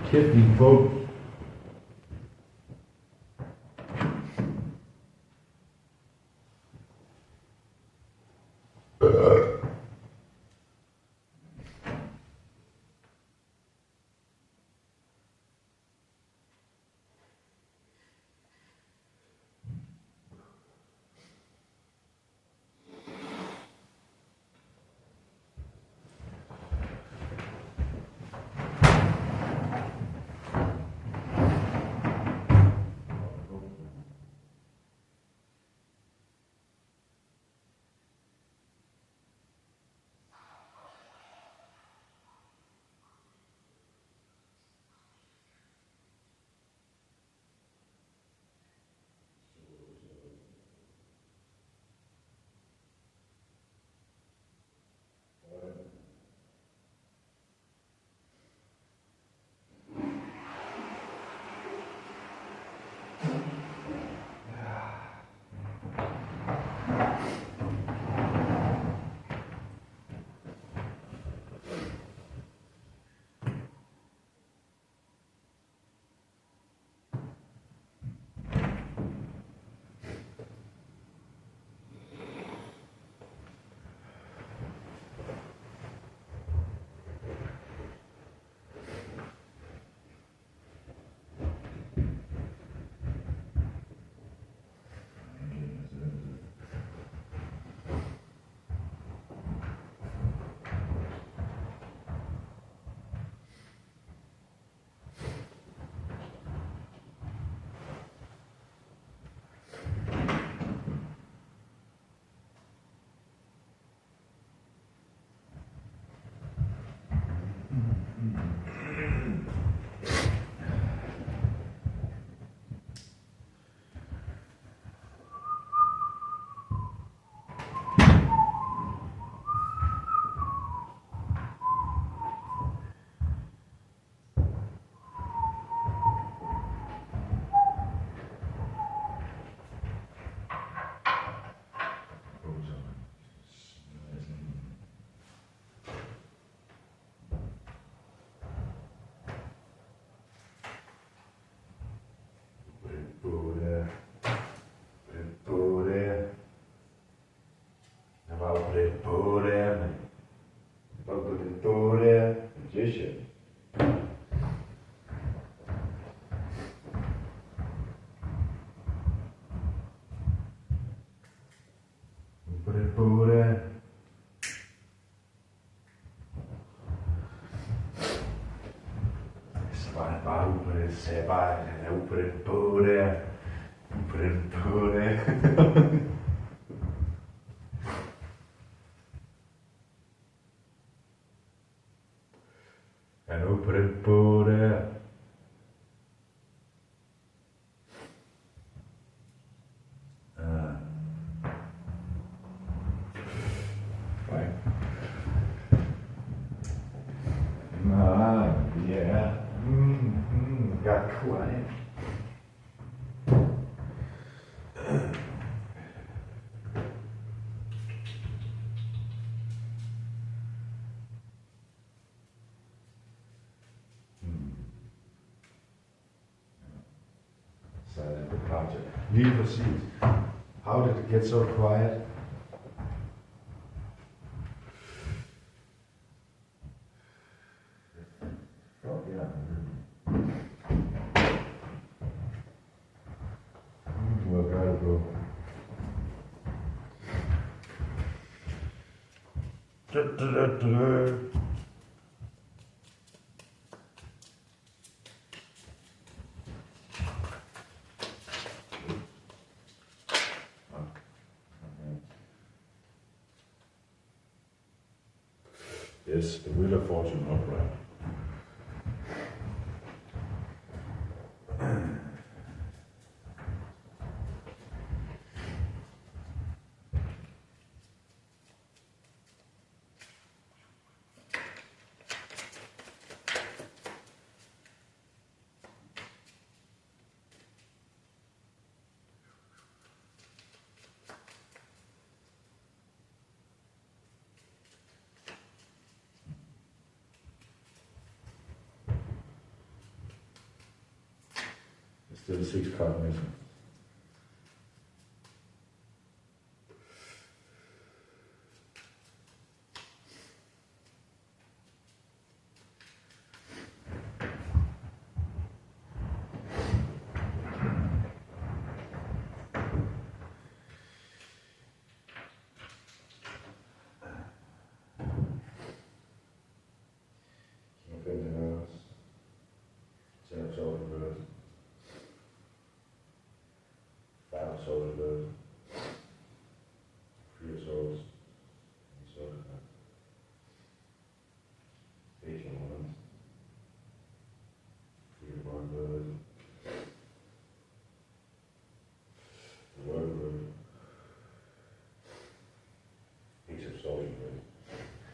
kæft din bog. Sagde bare, at han er ude på den båd der. Ude på den båd der. Han er ude på den båd der. Got quiet. Silent departure. Lige præcis. How did it get so quiet? Yes, the Wheel of Fortune upright. Still 6 cards missing.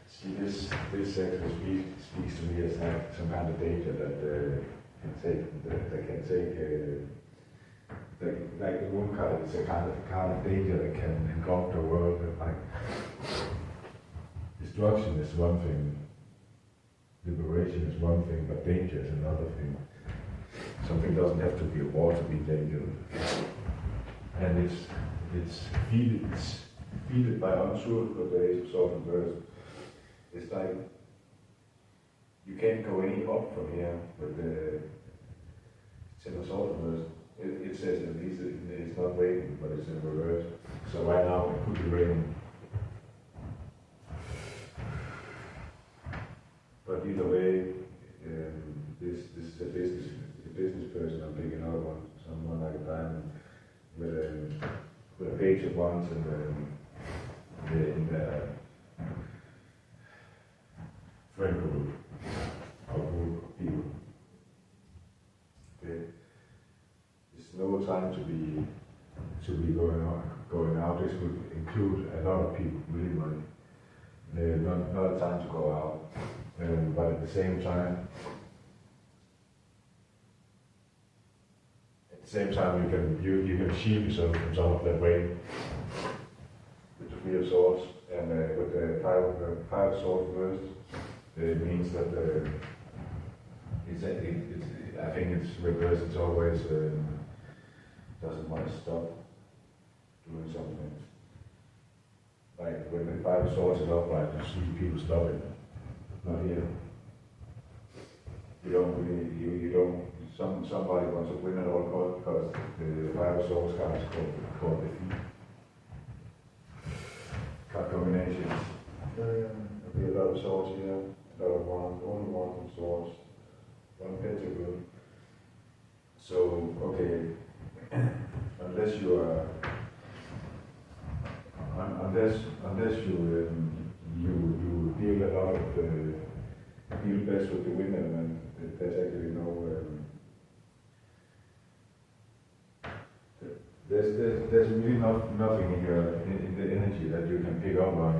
See, this actually speaks to me as like some kind of data that can take like the moon card is a kind of data that can engulf the world. And like destruction is one thing, liberation is one thing, but danger is another thing. Something doesn't have to be a war to be dangerous, and it's feeded by untruth of the Ace of Swords and Birds. It's like you can't go any up from here, but the Ten of Swords and Birds, it says at least it's not raining, but it's in reverse. So right now it could be raining. But either way, this is a business person I'm picking up on, someone like a diamond with a page of wands and in the friend group or group of people. Okay. It's no time to be going out. This would include a lot of people, really money. Not a time to go out. But at the same time, you can shield yourself from some of that rain with the Three of Swords and with the Five of Swords reversed. It means that I think it's reversed. It's always doesn't want to stop doing something. Like when the Five of Swords is upright, you see people stopping. Not here. You don't. Somebody wants to win at all costs because the Five of Swords card is called defeat. Card combinations. There'll be a lot of swords here, a lot of wands, only wands and swords, one pentacle. So, okay, unless you are, unless you deal a lot of deal best with the wind element, there's actually no. There's really nothing in the energy that you can pick up on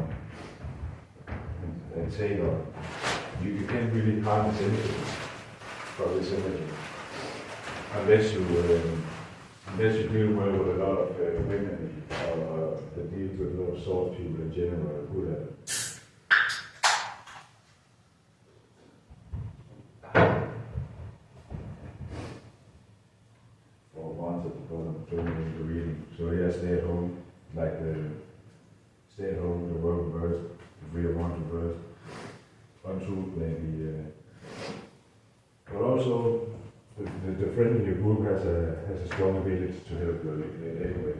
and take on. You can't really harness anything from this energy unless you deal well with a lot of wind energy or deal with a lot of sword people in general are good at it. The reading. So yeah, stay at home, like stay at home, the world reversed, the Three of Wands reversed, untruth maybe, but also the friend in your group has a strong ability to help you anyway.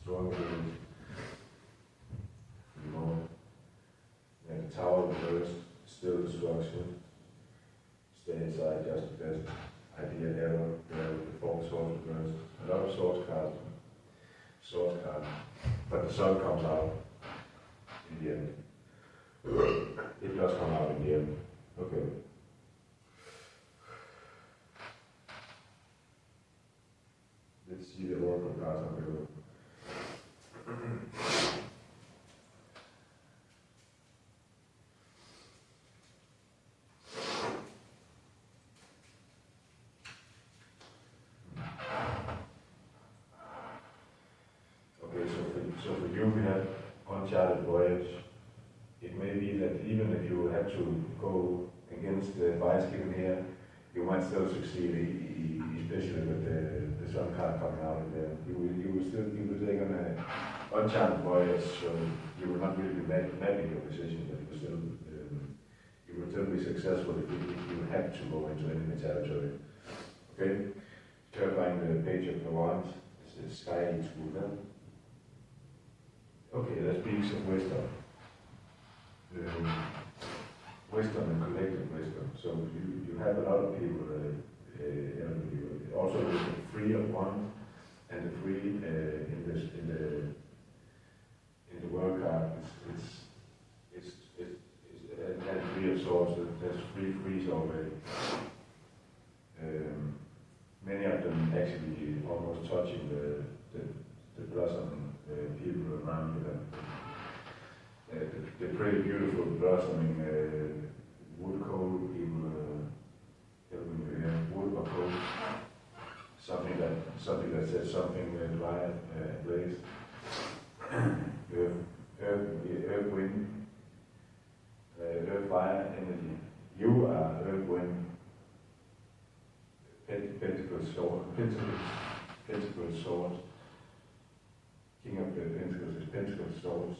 Strong ability. And the Tower reversed, still destruction. Stay inside, just the best. Idea ever, the Four Swords reversed. A lot of swords cards, but the sun comes out in the end. It does come out in the end. Okay. Let's see the oracle cards on the room. So for you, we have uncharted voyage. It may be that even if you had to go against the advice given here, you might still succeed, especially with the sun card coming out of there. You will take on a uncharted voyage, so you will not really be mapping your position, but you will still be successful if you have to go into enemy territory. Okay? Clarifying the page of the wands, it says sky eats wood. Okay, that speaks of wisdom. Wisdom and collective wisdom. So you have a lot of people helping you. Also with the free of wands and the free in the world card, it's and free of swords. There's three frees already. Many of them actually almost touching the blossoming people around them. The pretty beautiful blossoming wood coal people wood or coal. Something that says something dry blaze. Earth, wind, earth, fire, energy. You are earth, wind, pentacles, swords. King of the pentacles is pentacles, swords.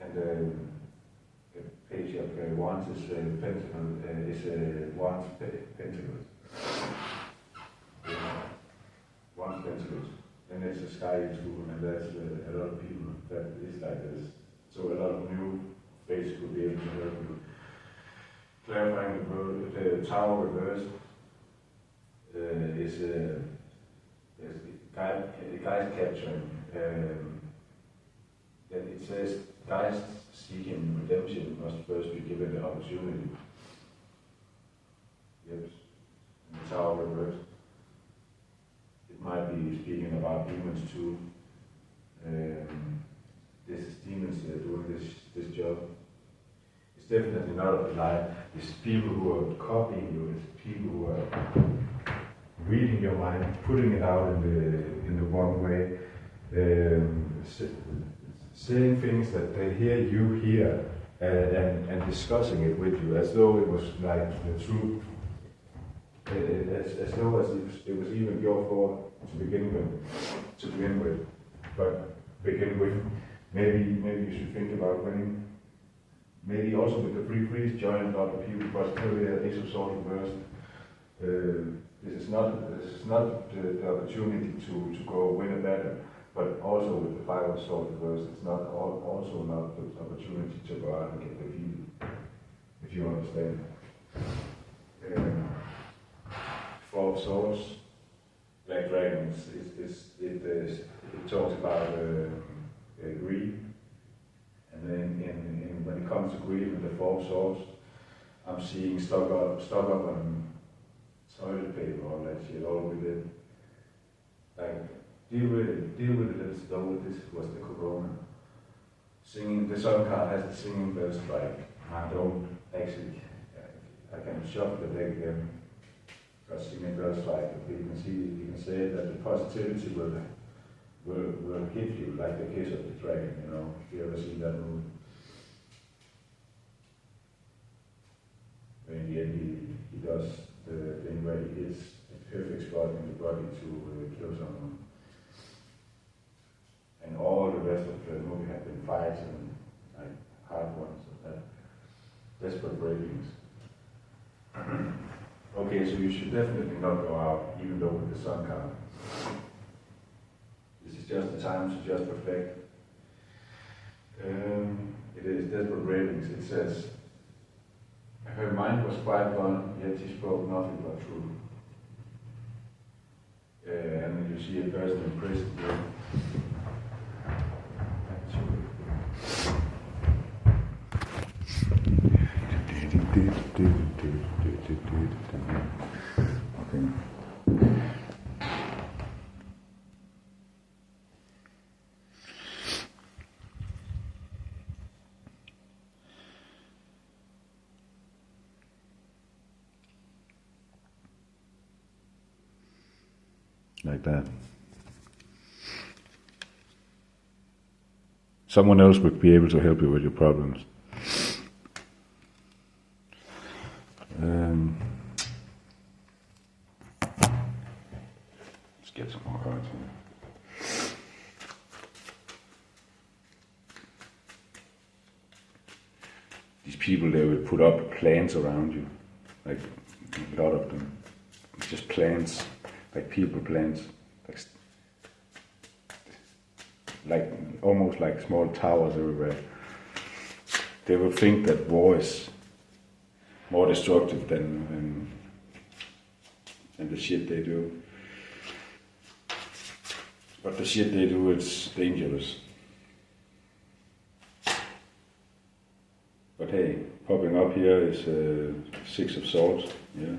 And the page of wands is wands pentacles. Wands pentacles. And it's a sky tool, and there's a lot of people that is like this. So a lot of new faces will be able to help you. Clarifying the tower reverse is guys capturing. That it says guys seeking redemption must first be given the opportunity. Yes. And the tower reverse. It might be speaking about demons too. This is demons doing this job. It's definitely not a lie. It's people who are copying you. It's people who are reading your mind, putting it out in the wrong way, saying things that they hear you hear, and discussing it with you as though it was like the truth. As though as it was even your thought to begin with. But begin with, maybe you should think about winning. Maybe also with the free freeze, join a lot of people, but still the Ace of Swords reversed. This is not the opportunity to go win a battle, but also with the Five of Swords reversed, it's not also not the opportunity to go out and get defeated, if you understand. Four of Swords, Black Dragons, it talks about greed, and then when it comes to greed with the Four of Swords, I'm seeing stock up on toilet paper, all that shit, all with it. Like, deal with it as though this was the corona. Singing, the sun card has the singing bells strike. I don't actually, I can shuffle the deck again. Because singing bells strike, you can say that the positivity will hit you like the kiss of the dragon, you know, if you ever see that movie. In the end, he does the thing where he hits a perfect spot in the body to kill someone. And all the rest of the movie have been fights and like hard ones and that. Desperate breakings. Okay, so you should definitely not go out, even though with the sun card. This is just the time to just perfect. It is desperate breakings. It says, her mind was quite gone, yet she spoke nothing but truth. And then you see a person in prison here. Okay. Like that. Someone else would be able to help you with your problems. get some more cards here. These people, they will put up plants around you, like a lot of them. Just plants, like people plants, like almost like small towers everywhere. They will think that war is more destructive than the shit they do. But the shit they do, it's dangerous. But hey, popping up here is 6 of Swords, yeah,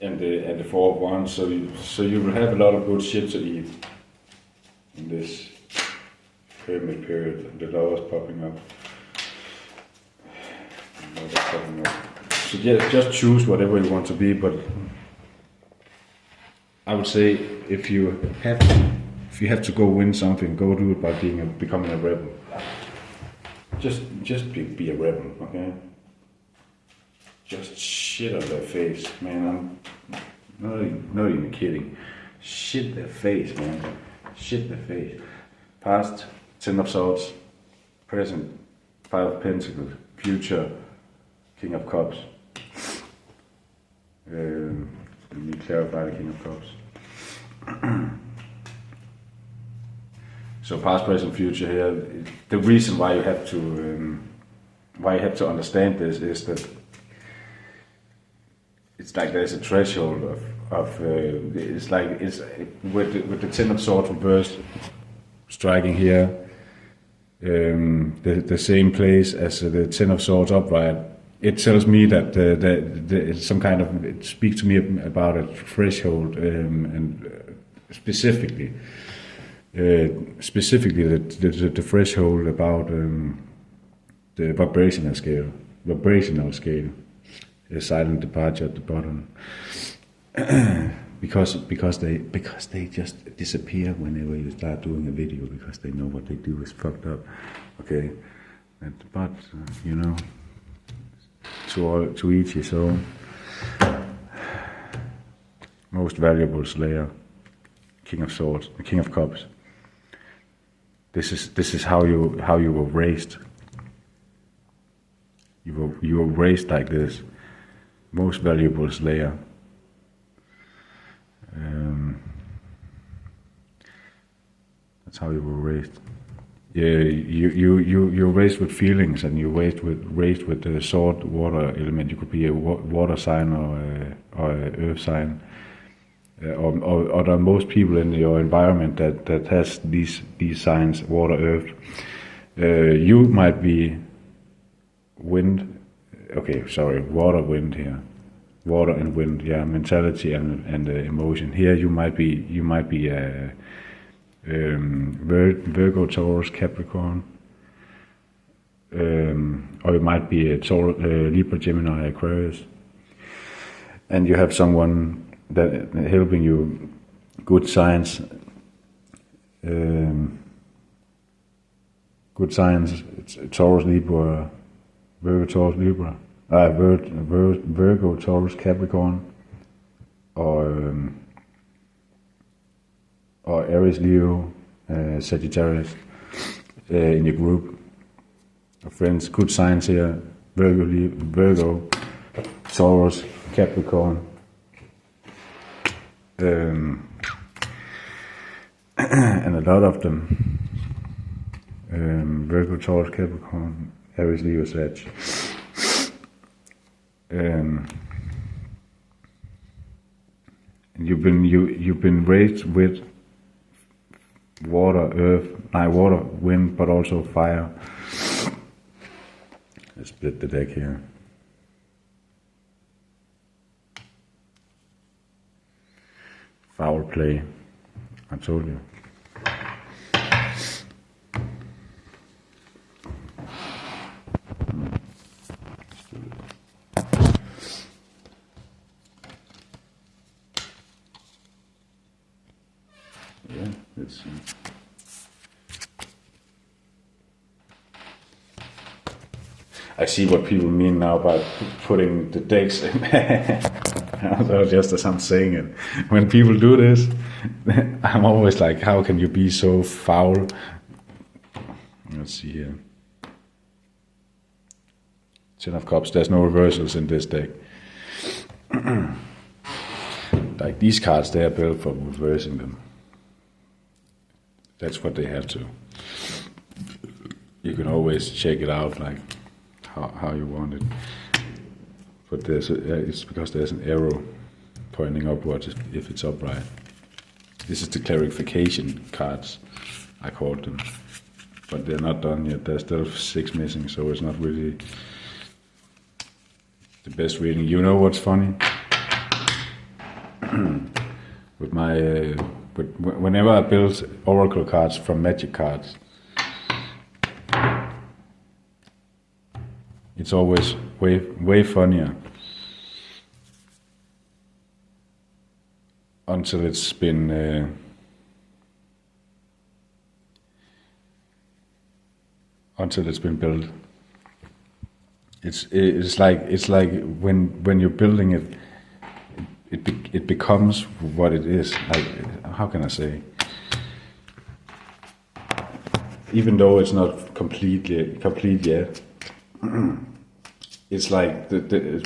and the 4 of Wands. So you will have a lot of good shit to eat in this pyramid period. The Lover's popping up. So yeah, just choose whatever you want to be. But I would say if you have to go win something, go do it by becoming a rebel. Just be a rebel, okay? Just shit on their face, man. I'm not even kidding. Shit their face, man. Shit their face. Past, 10 of Swords. Present, 5 of Pentacles. Future, King of Cups. Let me clarify the King of Cups. So past, present, future here. The reason why you have to understand this is that it's like there's a threshold of it's like with the 10 of Swords reversed striking here, the same place as the 10 of Swords upright. It tells me that it's some kind of, it speaks to me about a threshold, and specifically the threshold about the vibrational scale, a silent departure at the bottom, because they just disappear whenever you start doing a video, because they know what they do is fucked up, okay? But you know, to each his own. Most valuable Slayer, King of Swords, King of Cups. This is how you were raised. You were raised like this. Most valuable Slayer. That's how you were raised. Yeah, you're raised with feelings, and you're raised with the sword water element. You could be a water sign or a earth sign. Or there are most people in your environment that has these signs, water, earth. You might be wind, okay, sorry, water, wind here, water and wind, yeah, mentality and emotion. Here you might be a Virgo, Taurus, Capricorn, or you might be a Libra, Gemini, Aquarius, and you have someone that helping you, good signs, it's Taurus, Libra, Virgo, Taurus, Libra, Virgo, Taurus, Capricorn, or Aries, Leo, Sagittarius in your group of friends. Good signs here: Virgo, Taurus, Capricorn. And a lot of them, Virgo, Taurus, Capricorn, Aries, Leo, Sag. And you've been raised with water, water, wind, but also fire. Let's split the deck here. Foul play, I told you. Yeah, let's see. I see what people mean now by putting the decks in. So just as I'm saying it, when people do this, I'm always like, how can you be so foul? Let's see here. 10 of Cups, there's no reversals in this deck. Like these cards, they are built for reversing them. That's what they have to. You can always check it out, like how you want it. But it's because there's an arrow pointing upwards if it's upright. This is the clarification cards, I called them. But they're not done yet. There's still 6 missing, so it's not really the best reading. You know what's funny? With my whenever I build oracle cards from magic cards, it's always way funnier until it's been built. It's like when you're building it. It becomes what it is. Like, how can I say? Even though it's not complete yet, it's like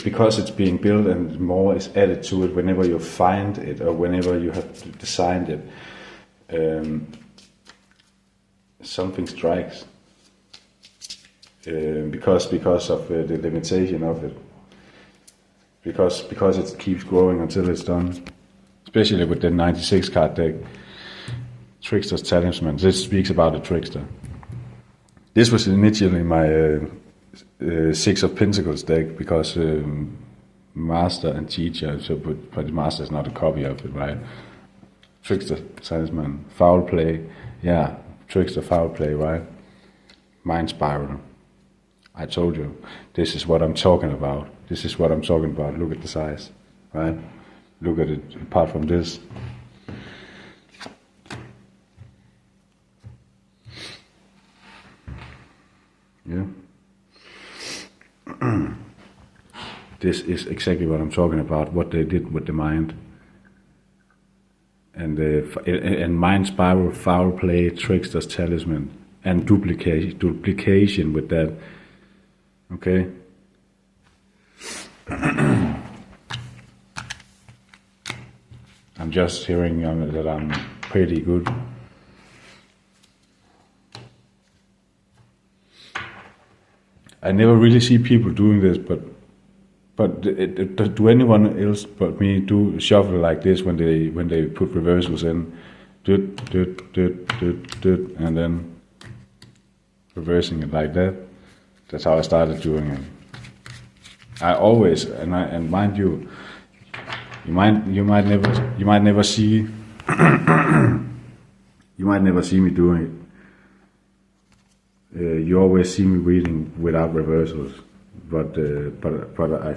because it's being built and more is added to it whenever you find it or whenever you have designed it. Something strikes because of the limitation of it. Because it keeps growing until it's done. Especially with the 96 card deck. Trickster's Talisman. This speaks about the Trickster. This was initially my 6 of Pentacles deck because Master and Teacher, but the Master is not a copy of it, right? Trickster Talisman. Foul play. Yeah, Trickster foul play, right? Mind Spiral. I told you, this is what I'm talking about. This is what I'm talking about. Look at the size, right? Look at it apart from this. Yeah. This is exactly what I'm talking about, what they did with the mind. And Mind Spiral, Foul Play, Trickster's Talisman, and duplication with that. Okay? I'm just hearing that I'm pretty good. I never really see people doing this, but do anyone else but me do shuffle like this when they put reversals in, and then reversing it like that? That's how I started doing it. I always, and mind you, you might never see you might never see me doing it. You always see me reading without reversals, but I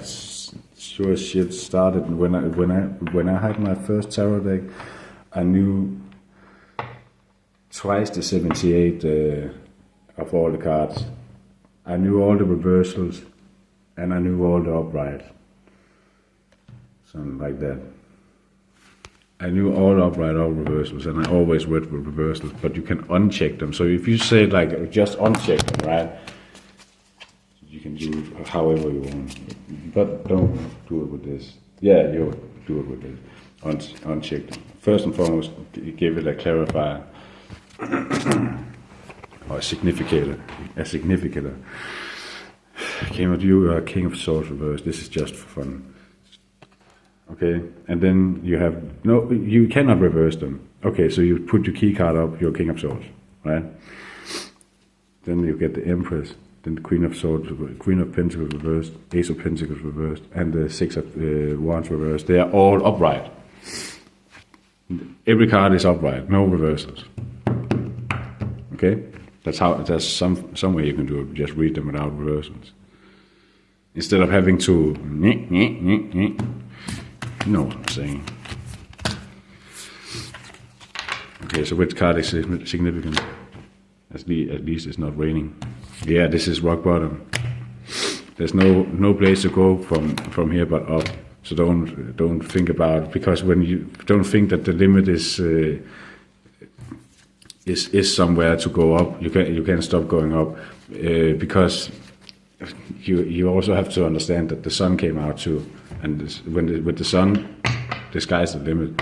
sure as shit started when I had my first tarot deck. I knew twice the 78 of all the cards. I knew all the reversals, and I knew all the uprights. Something like that. I knew all upright, all reversals, and I always read with reversals, but you can uncheck them. So if you say like, just uncheck them, right? You can do it however you want, but don't do it with this. Yeah, you do it with this. Uncheck them. First and foremost, give it a clarifier. Or a significator. You are King of Swords reversed. This is just for fun. Okay, and then you have you cannot reverse them. Okay, so you put your key card up, you're King of Swords, right? Then you get the Empress, then the Queen of Swords, Queen of Pentacles reversed, Ace of Pentacles reversed, and the Six of Wands reversed. They are all upright. Every card is upright, no reversals. Okay, that's some way you can do it. Just read them without reversals, instead of having to. You know what I'm saying. Okay, so which card is significant? At least it's not raining. Yeah, this is rock bottom. There's no place to go from here but up. So don't think about it, because when you don't think that the limit is somewhere to go up, you can't stop going up, because you also have to understand that the sun came out too, and with the sun, the sky's the limit.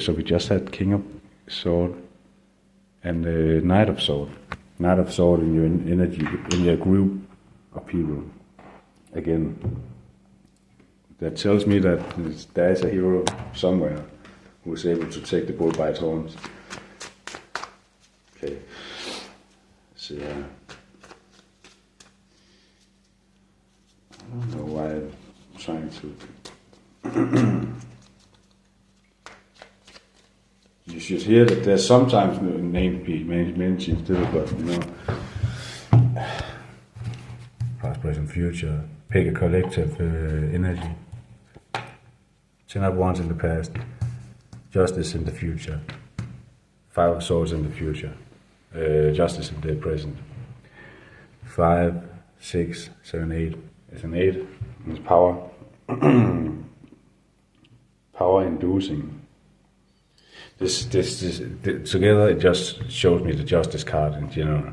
So we just had King of Sword and Knight of Sword. Knight of Sword in your energy, in your group of people. Again, that tells me that there is a hero somewhere who is able to take the bull by its horns. Okay, so I don't know why I'm trying to. You should hear that there's sometimes mentioned still, but past, present, future. Pick a collective energy. 10 of Wands in the past, Justice in the future, 5 of Swords in the future, Justice in the present. 5, 6, 7, 8. It's an 8. It's power. Power inducing. This together, it just shows me the Justice card in general.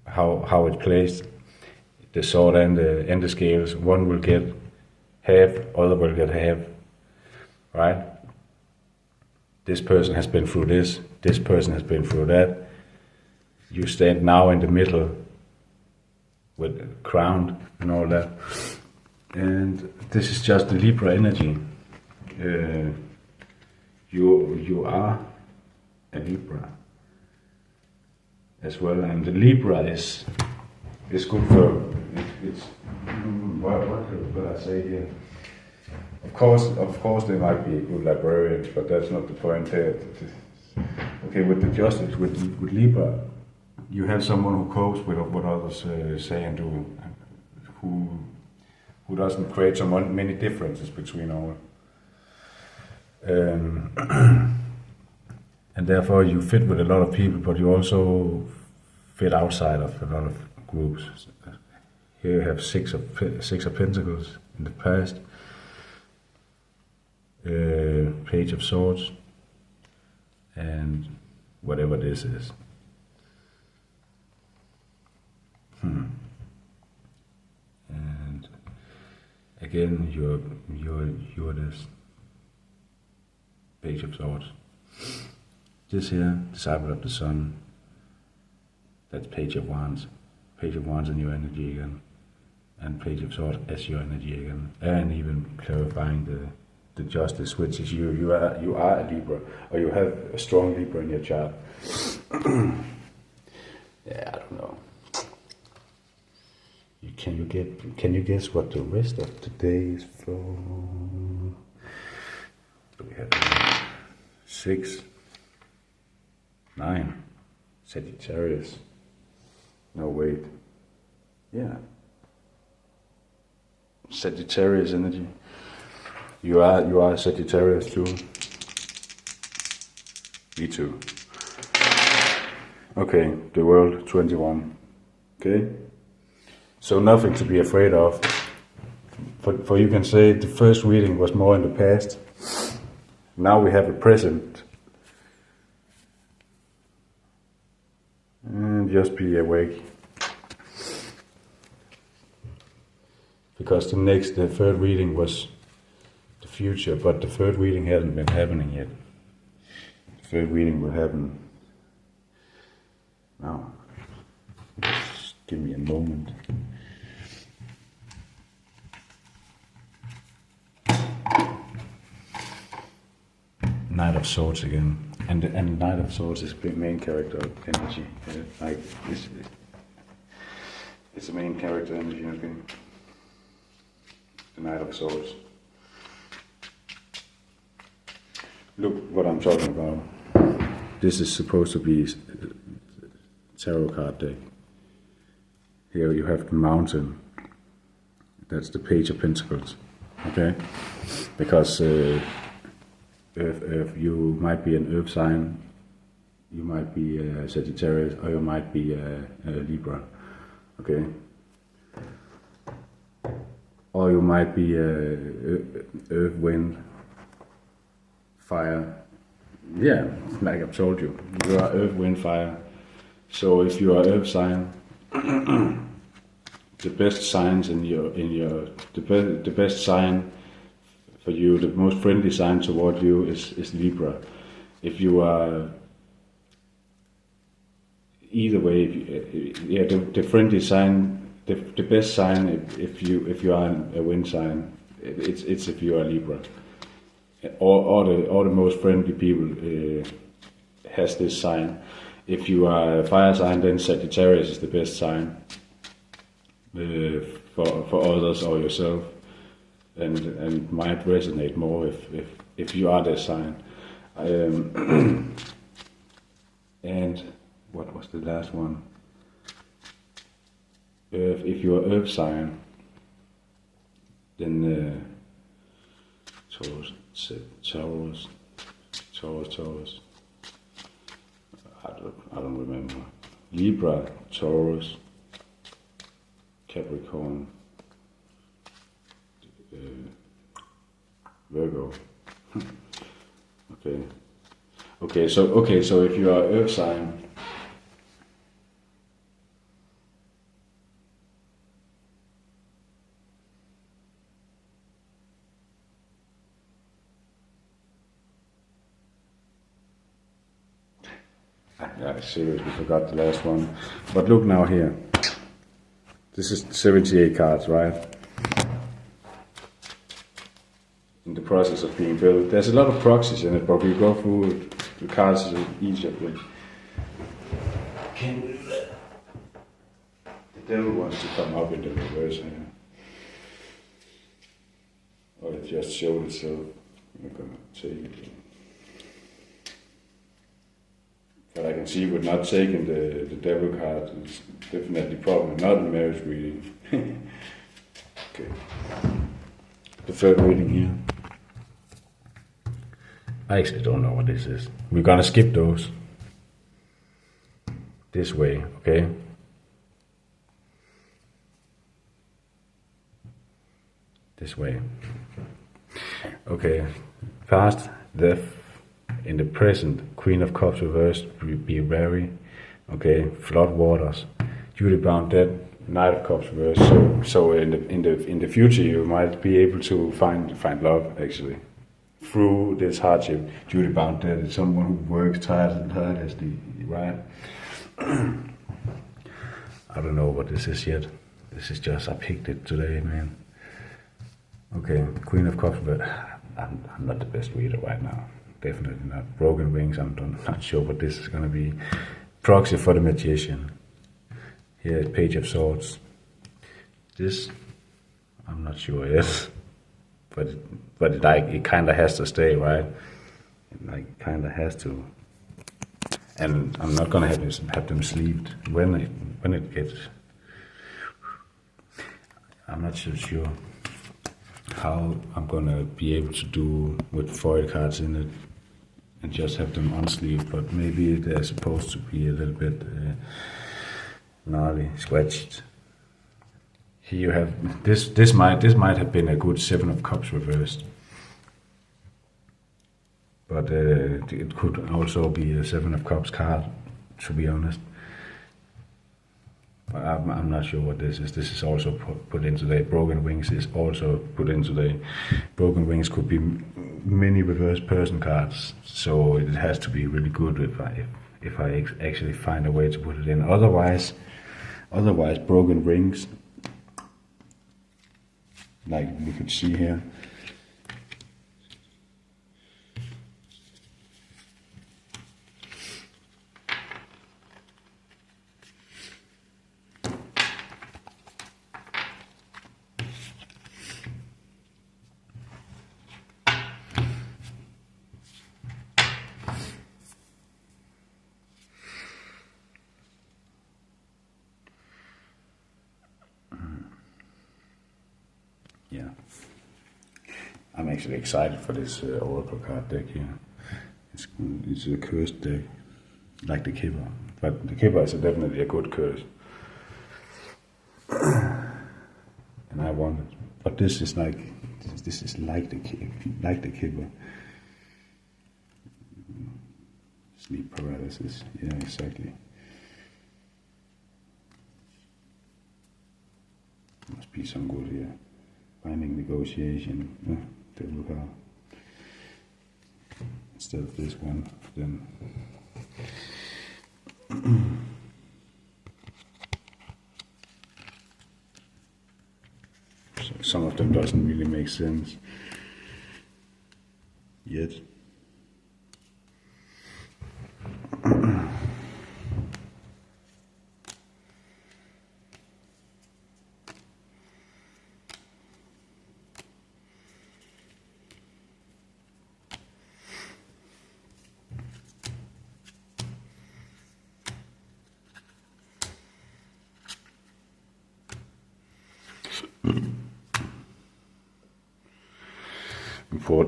How it plays, the sword and the scales. One will get half, other will get half. Right? This person has been through this. This person has been through that. You stand now in the middle, with crowned and all that. And this is just the Libra energy. You are a Libra as well, and the Libra is good for it's what I say here. Of course, they might be good librarians, but that's not the point here. Okay, with the Justice, with Libra, you have someone who copes with what others say and do, who doesn't create so many differences between all. And therefore you fit with a lot of people, but you also fit outside of a lot of groups. Here you have six of Pentacles in the past, Page of Swords, and whatever this is. And again, you're this Page of Swords. This here, Disciple of the Sun, that's Page of Wands. Page of Wands in your energy again. And Page of Swords as your energy again. And even clarifying the Justice, which is you are a Libra, or you have a strong Libra in your chart. Yeah, I don't know. Can you guess what the rest of the day is for? We have 6, 9, Sagittarius. No, wait. Yeah. Sagittarius energy. You are Sagittarius too. Me too. Okay, the world 21. Okay. So nothing to be afraid of. For you can say the first reading was more in the past. Now we have a present. And just be awake. Because the third reading was the future, but the third reading hasn't been happening yet. The third reading will happen now. Just give me a moment. Knight of Swords again, and the Knight of Swords is the main character energy. Like it's the main character energy. Okay, the Knight of Swords. Look what I'm talking about. This is supposed to be tarot card deck. Here you have the Mountain. That's the Page of Pentacles. Okay, because. Earth, you might be an earth sign, You might be a Sagittarius, or you might be a Libra. Okay. Or you might be Earth, Wind, Fire. Yeah, like I've told you, you are Earth, Wind, Fire. So if you are Earth sign, the best signs the best sign for you, the most friendly sign toward you is Libra. If you are either way, the friendly sign. The best sign if you are a wind sign, it's if you are Libra. All the most friendly people has this sign. If you are a fire sign, then Sagittarius is the best sign for others or yourself, and might resonate more if you are this sign. And what was the last one? If you are Earth sign, then Taurus. I don't remember. Libra, Taurus, Capricorn, Virgo. Okay. So if you are Earth sign. I seriously forgot the last one. But look now here. This is 78 cards, right? In the process of being built. There's a lot of proxies in it, but we go through the cards each of them. Can we do that? The devil wants to come up in the reverse here. Or it just showed itself. I'm gonna take it. But I can see we're not taking the devil card. It's definitely probably not a marriage reading. Okay. The third reading here. I actually don't know what this is. We're gonna skip those. This way, okay? This way. Okay. Past, death. In the present, Queen of Cups reversed, be wary. Okay, flood waters, duty bound dead, Knight of Cups reversed. So in the future, you might be able to find love actually through this hardship. Duty bound dead is someone who works tirelessly, right? I don't know what this is yet. This is just I picked it today, man. Okay, Queen of Cups, but I'm not the best reader right now. Definitely not. Broken Wings, I'm not sure what this is going to be. Proxy for the Magician. Here, Page of Swords. This, I'm not sure yet. But it kind of has to stay, right? It kind of has to. And I'm not going to have them sleeved when it gets. I'm not so sure how I'm going to be able to do with foil cards in it. And just have them unsleeved, but maybe they're supposed to be a little bit gnarly, scratched. Here you have this might have been a good 7 of Cups reversed, but it could also be a 7 of Cups card, to be honest. But I'm not sure what this is. This is also put in today. Broken Wings is also put in today. Broken Wings could be many reverse person cards, so it has to be really good if I actually find a way to put it in. Otherwise, Broken Wings, like we could see here. Yeah, I'm actually excited for this Oracle card deck here. It's a cursed deck. like the Kipper. But the Kipper is definitely a good curse. And I want it. But this is like the Kipper. Sleep paralysis. Yeah, exactly. Must be some good here. Binding negotiation. Devil card. Instead of this one, then. So some of them doesn't really make sense yet.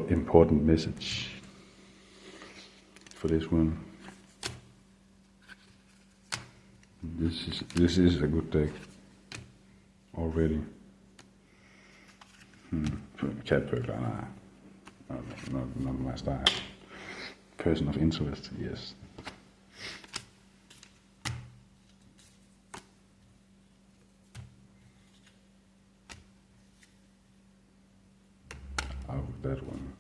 Important message for this one. This is a good deck already. Cat burglar, not my style. Person of interest, yes. Out with that one.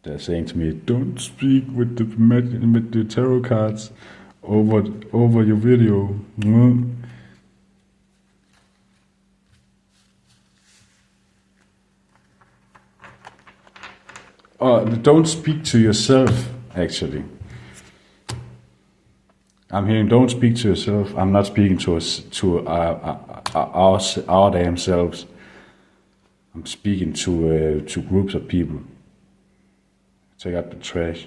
They're saying to me, don't speak with the tarot cards over your video. Don't speak to yourself, actually. I'm hearing don't speak to yourself. I'm not speaking to our damn selves. I'm speaking to groups of people. Take out the trash.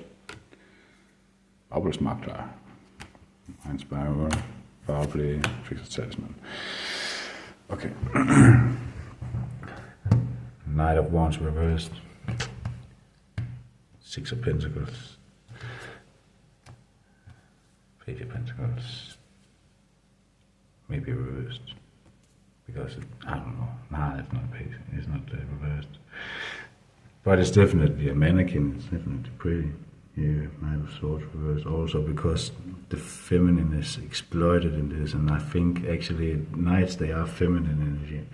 Arbejdsmagler. Inspirer. Powerplay. Tricks og talisman. Okay. Knight of Wands reversed. Six of Pentacles. Page of Pentacles. Maybe reversed. Because I don't know. Nah, it's not a page. It's not reversed. But it's definitely a mannequin. It's definitely pretty. Here, Knight of Swords reversed. Also because the feminine is exploited in this, and I think actually knights, they are feminine energy.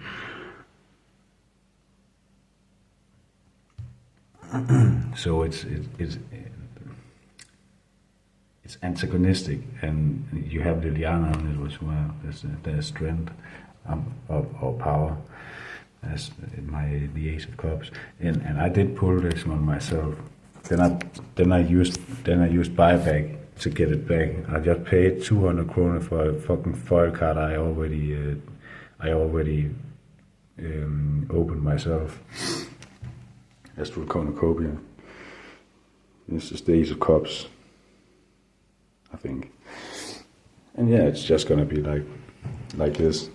So it's antagonistic, and you have Liliana on it as well. There's strength or power. As the Ace of Cups, and I did pull this one myself. Then I used buyback to get it back. I just paid 200 kroner for a fucking foil card I already opened myself. Astral Cornucopia. This is the Ace of Cups, I think. And yeah, it's just gonna be like this.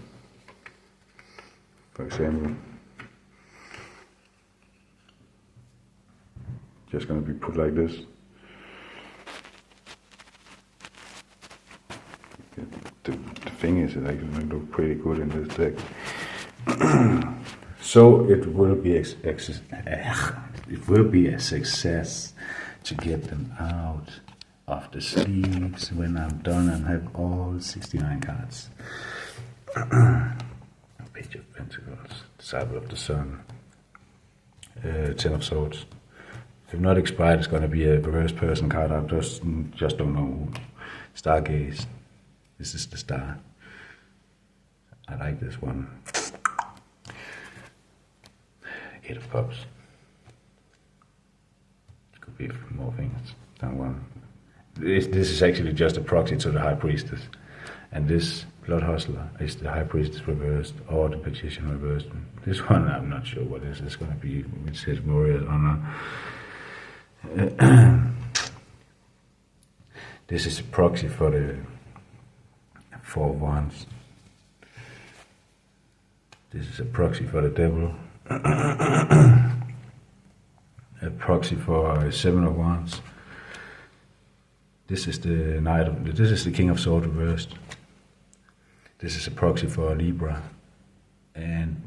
For example, just going to be put like this. The thing is, it actually looks pretty good in this deck. So it will be a success to get them out of the sleeves when I'm done and have all 69 cards. Page of Pentacles, Disciple of the Sun, Ten of Swords. If not expired, it's going to be a reverse person card. I just don't know who. Stargaze. This is the star. I like this one. Eight of Cups. It could be more things than one. This is actually just a proxy to the High Priestess. And this Blood Hustler is the High Priestess reversed, or the Magician reversed. This one, I'm not sure what this is going to be. It says Warrior's Honor. This is a proxy for the Four of Wands. This is a proxy for the devil. A proxy for Seven of Wands. This is the King of Swords reversed. This is a proxy for Libra, and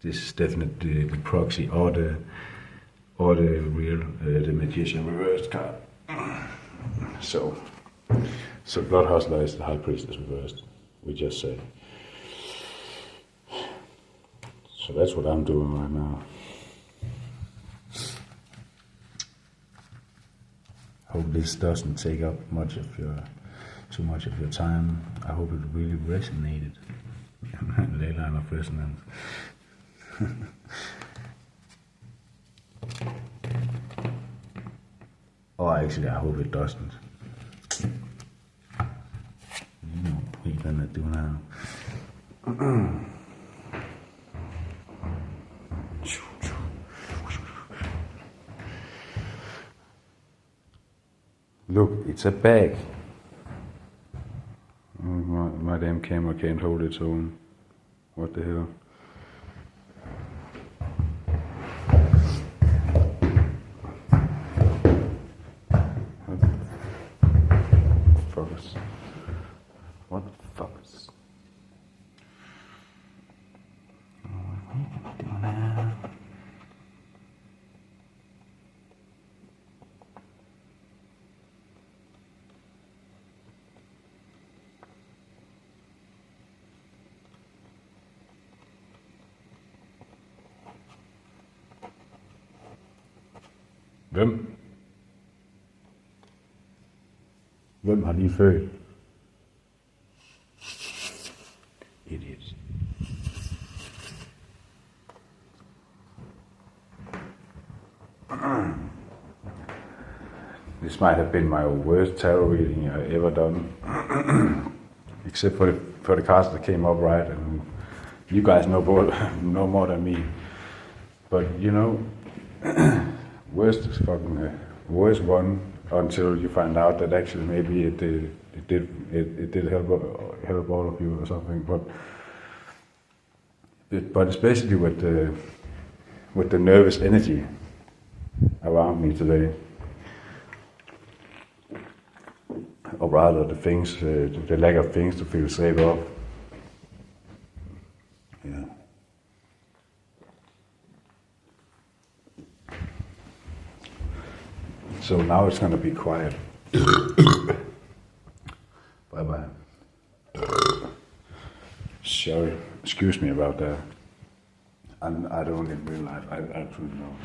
this is definitely the proxy or the real the Magician reversed card. So Blood Hustler is the High Priestess reversed. We just say. So that's what I'm doing right now. Hope this doesn't take up too much of your time. I hope it really resonated. Ley line of resonance. Or actually, I hope it doesn't. You know what you're gonna do now. Look, it's a bag. My damn camera can't hold its own. What the hell? What the fuckers? What are you gonna do now? Hvem har lige født? Idiots. This might have been my worst tarot reading I've ever done. Except for the cards that came up right, and you guys know more than me. But you know, worst one until you find out that actually maybe it did help all of you or something. But especially with the nervous energy around me today, or rather the lack of things to feel safe of. Yeah. So now it's going to be quiet. Bye-bye. Sorry, excuse me about that. I don't in real life, I truly know.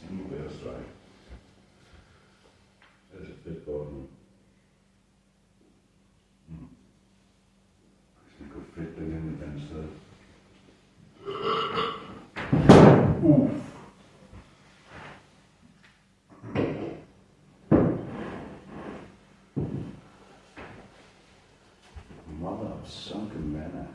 Single bear strike. There's a bit going. I could fit them in the instead. Oof. Mother of sunken manna.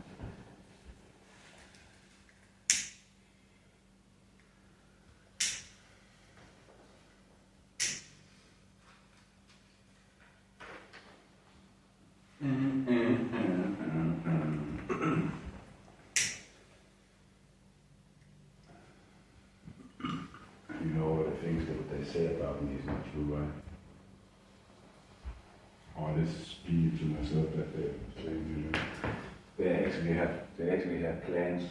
You know all the things that they say about me is not true, right? Or this speech to myself that they're saying, you know, they actually have plans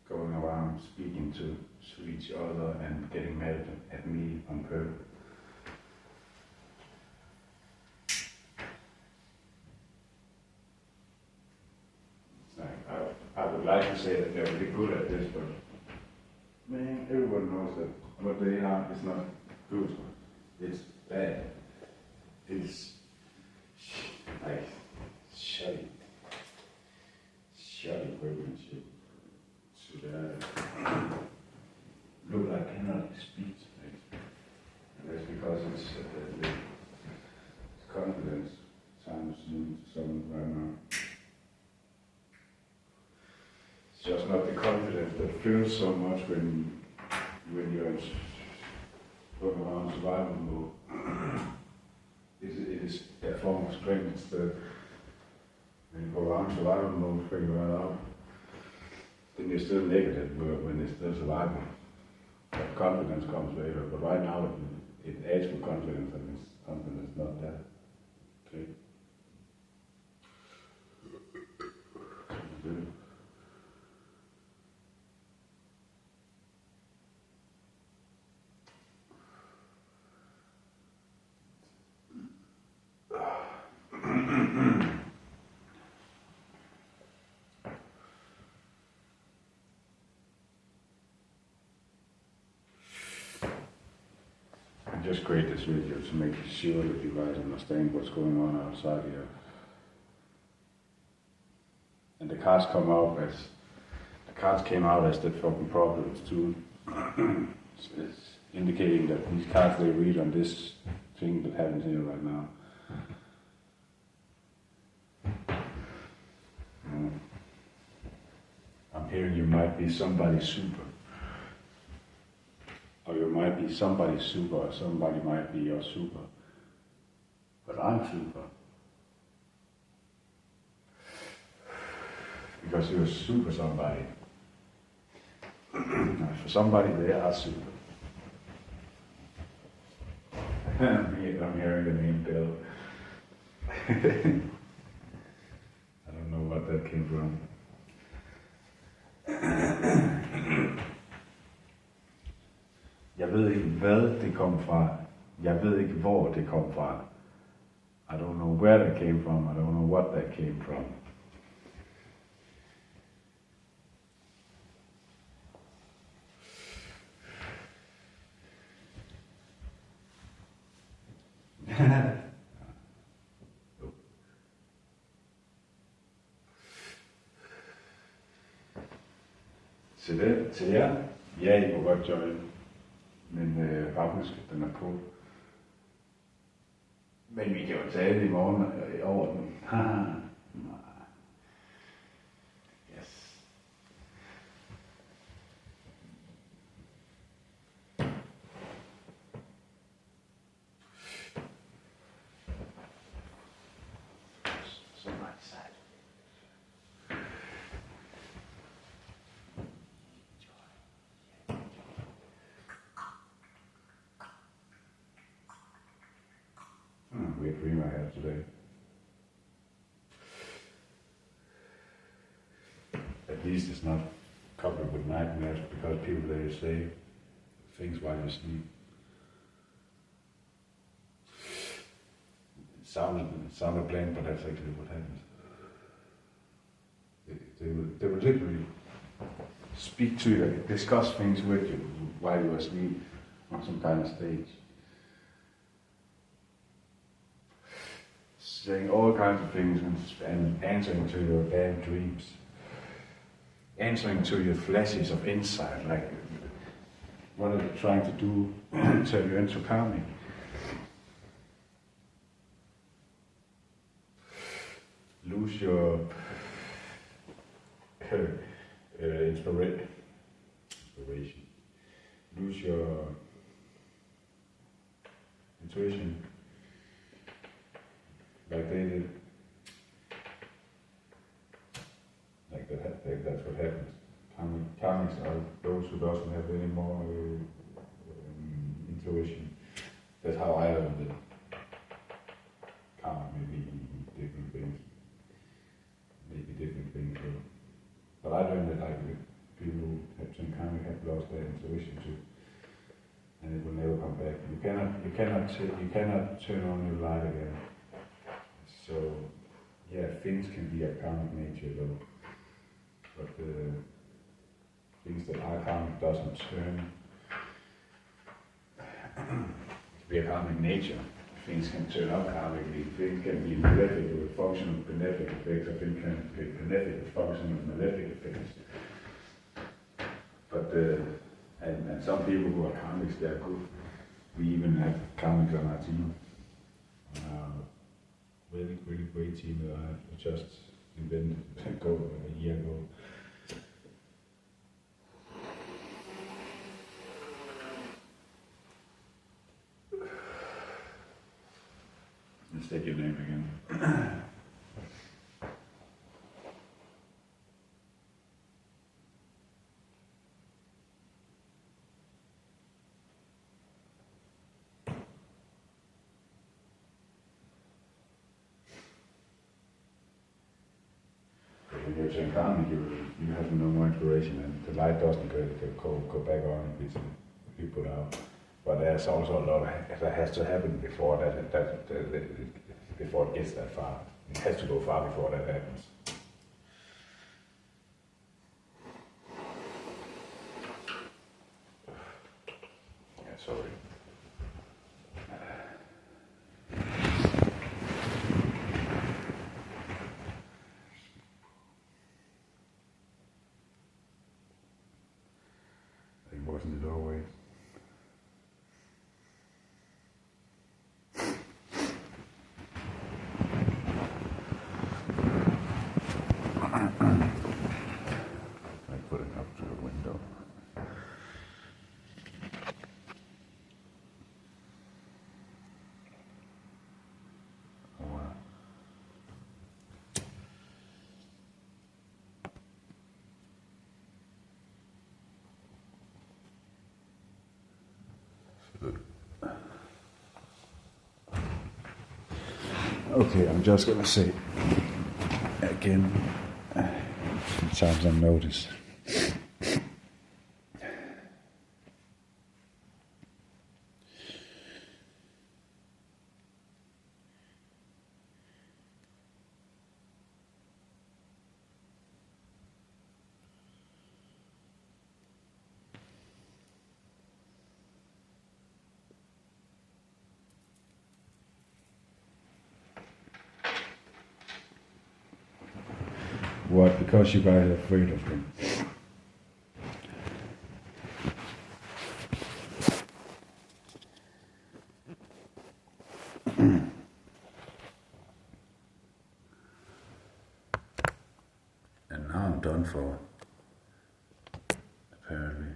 going around speaking to each other and getting mad at me on purpose. I would like to say that they're really good at this, but man, everyone knows that what they are is not good. It's bad. It's like shoddy workmanship. Look, I cannot speak. And that's because it's confidence times some right now. It's just not the confidence that feels so much when you're going around survival mode. It is a form more strength. It's the, when you go around survival mode, figure that out, then you're still negative when it's still survival. But confidence comes later. But right now, it adds for confidence, and it's confidence not that. Okay. I just create this video to make sure that you guys understand what's going on outside here. And the cards came out as the fucking problems too. It's indicating that these cards they read on this thing that happens here right now. I'm hearing you might be somebody super. Or you might be somebody super, or somebody might be your super. But I'm super. Because you're super somebody. For somebody, they are super. I'm hearing the name Bill. I don't know what that came from. Jeg ved ikke, hvad det kom fra. Jeg ved ikke, hvor det kom fra. I don't know where that came from. I don't know what that came from. Til jer, ja, I må godt join. Men faktisk, den er på. Men vi kan jo tage det i morgen over den. Yes. Så meget sejt. Weird dream I had today. At least it's not coupled with nightmares because people they say things while you sleep. It sounded plain, but that's actually what happens. They will literally speak to you, discuss things with you while you're asleep on some kind of stage. Saying all kinds of things and answering to your damn dreams. Answering to your flashes of insight, like what are they trying to do to turn you into calming? Lose your inspiration. Lose your intuition. Like they did. Like that's what happens. Calmings are those who doesn't have any more intuition. That's how I learned it. Calm maybe different things. But I learned that like people who have some karmic have lost their intuition too. And it will never come back. You cannot turn on your light again. So, yeah, things can be of karmic nature though, but things that are karmic doesn't turn to be a karmic nature. Things can turn out karmically, things can be malefic with functional benefic effects, or things can be benefic with functional malefic effects. But, and some people who are karmics, they are good. We even have karmics on our team. Really, really great team that I just invented a year ago. State your name again. When you're turn calm, you have no more inspiration, and the light doesn't go back on. It's you put out. But there's also a lot that has to happen before before it gets that far. It has to go far before that happens. Yeah, sorry. It wasn't the doorway. I put it up to the window. Oh, wow. Okay, I'm just gonna say again, sometimes I notice. What? Because you guys are afraid of him. And now I'm done for. Apparently.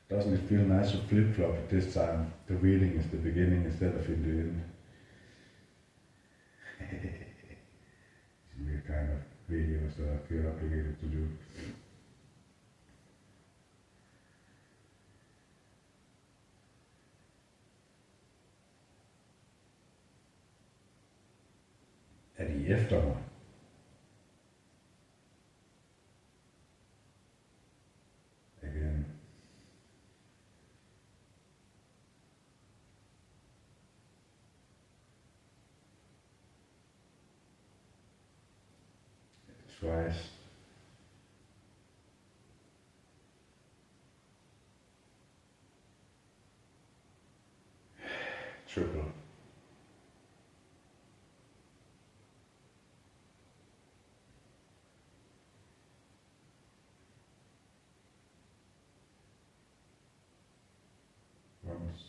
Doesn't it feel nice to flip-flop at this time? The reading is the beginning instead of in the end. It's weird kind of videos that I feel obligated to do. Er de efter mig? Again. Twice. Triple. Once.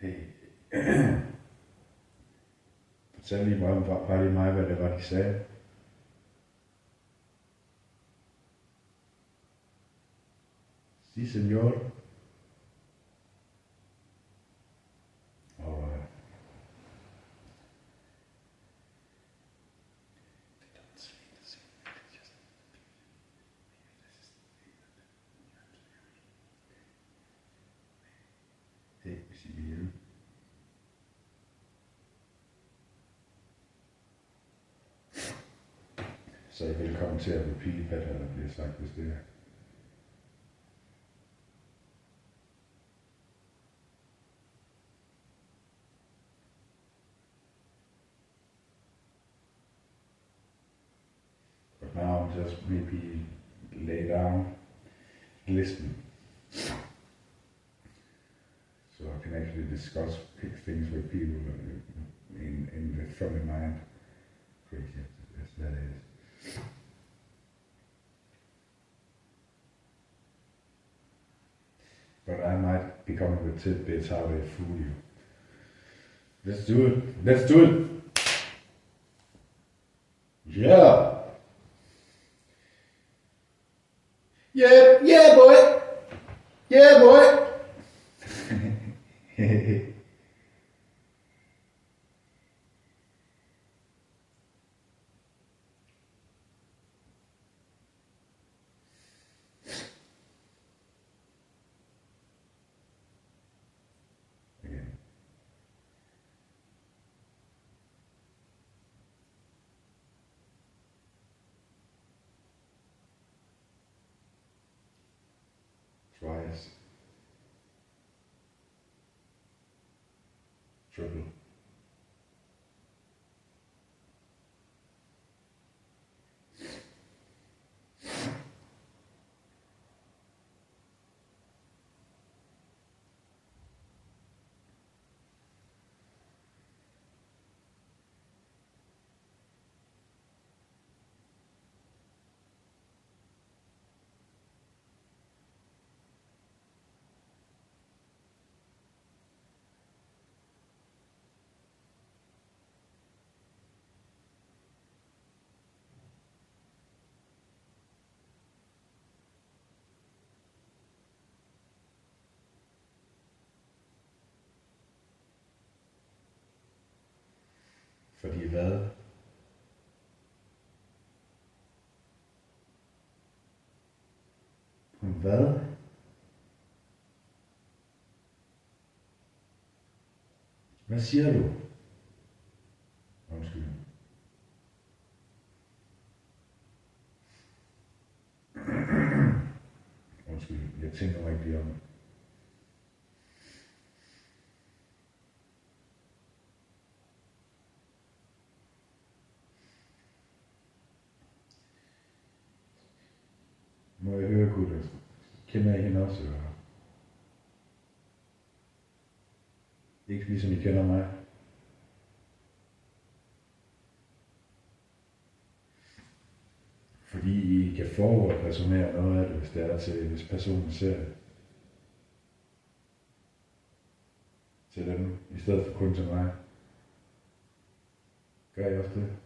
Hey. Fortæl lige bare lige mig, hvad det var, de sagde. Si, senor. Alright. Hey, vi siger Så jeg vil komme til at repeat, hvad der bliver sagt, hvis det er. But now I'm just maybe lay down, listen. So I can actually discuss things with people from the mind. Crazy as that is. But I might be coming with tidbits how they fool you. Let's do it. Let's do it. Yeah. Yeah, boy. Yeah, boy. Again. Twice. Triple. Fordi hvad? Hvad? Hvad siger du? Undskyld. Undskyld, jeg tænker mig ikke lige om. Må jeg høre, gutter? Kender I hende også? Eller? Ikke ligesom I kender mig. Fordi I kan forresumere noget af det, hvis det er til, hvis personen ser det. Til dem, i stedet for kun til mig. Gør I også det?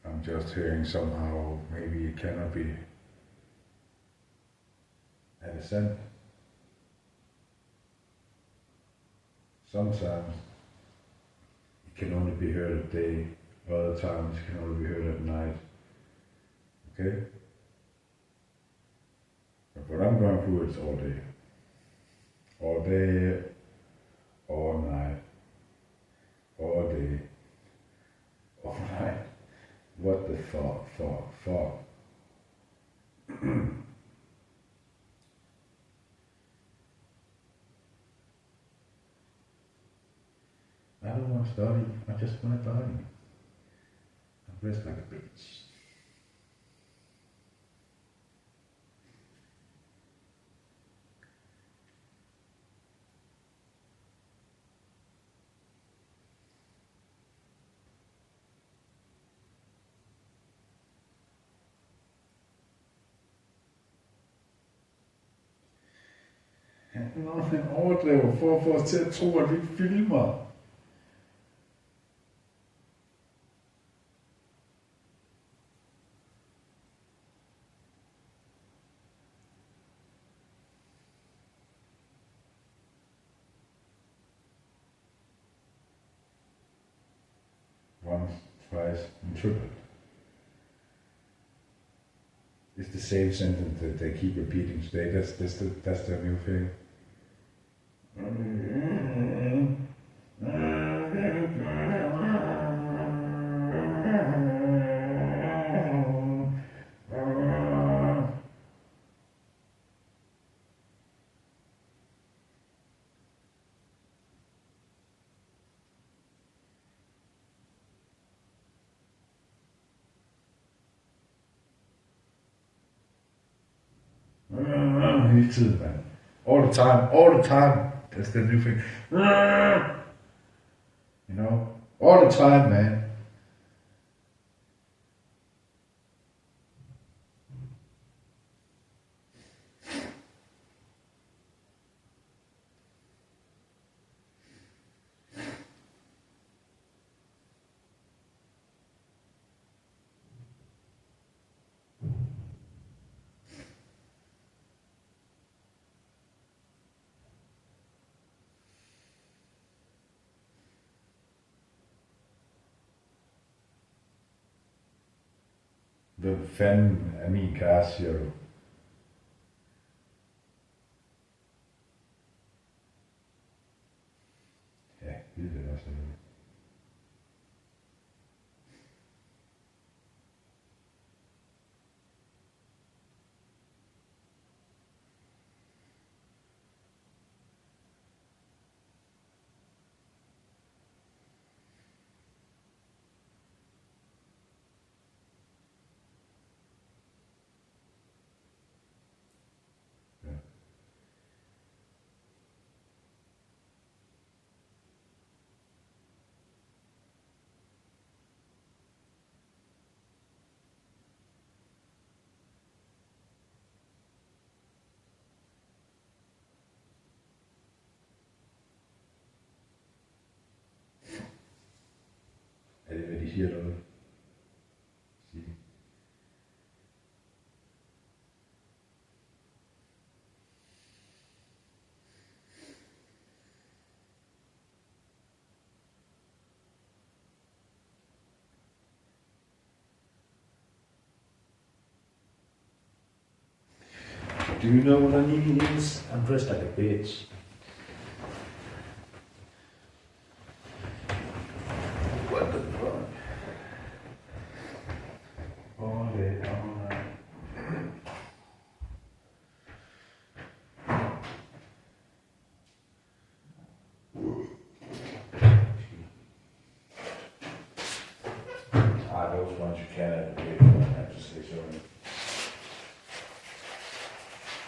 I'm just hearing somehow, maybe it cannot be. Er det sandt? Sometimes it can only be heard at day, other times it can only be heard at night. Okay? But what I'm going through is all day. All day, all night, all day, all night. What the fuck? I don't want to study, I just want to study. I'm dressed like a bitch. Nå, han overdriver for at få os til at tro, at vi filmer. Once, twice, and triple. It's the same sentence that they keep repeating today. That's their new thing. Hele tiden, man. All the time, all the time. That's the new thing. You know, all the time, man. Hvem fanden er min kæreste, siger du? Ja, det er det også. Er det, hvad de siger derude? Sige. Do you know what I mean is? I'm dressed like a bitch. What the fuck? All day, all night. Those ones you can't have to wait for, I have to say sorry.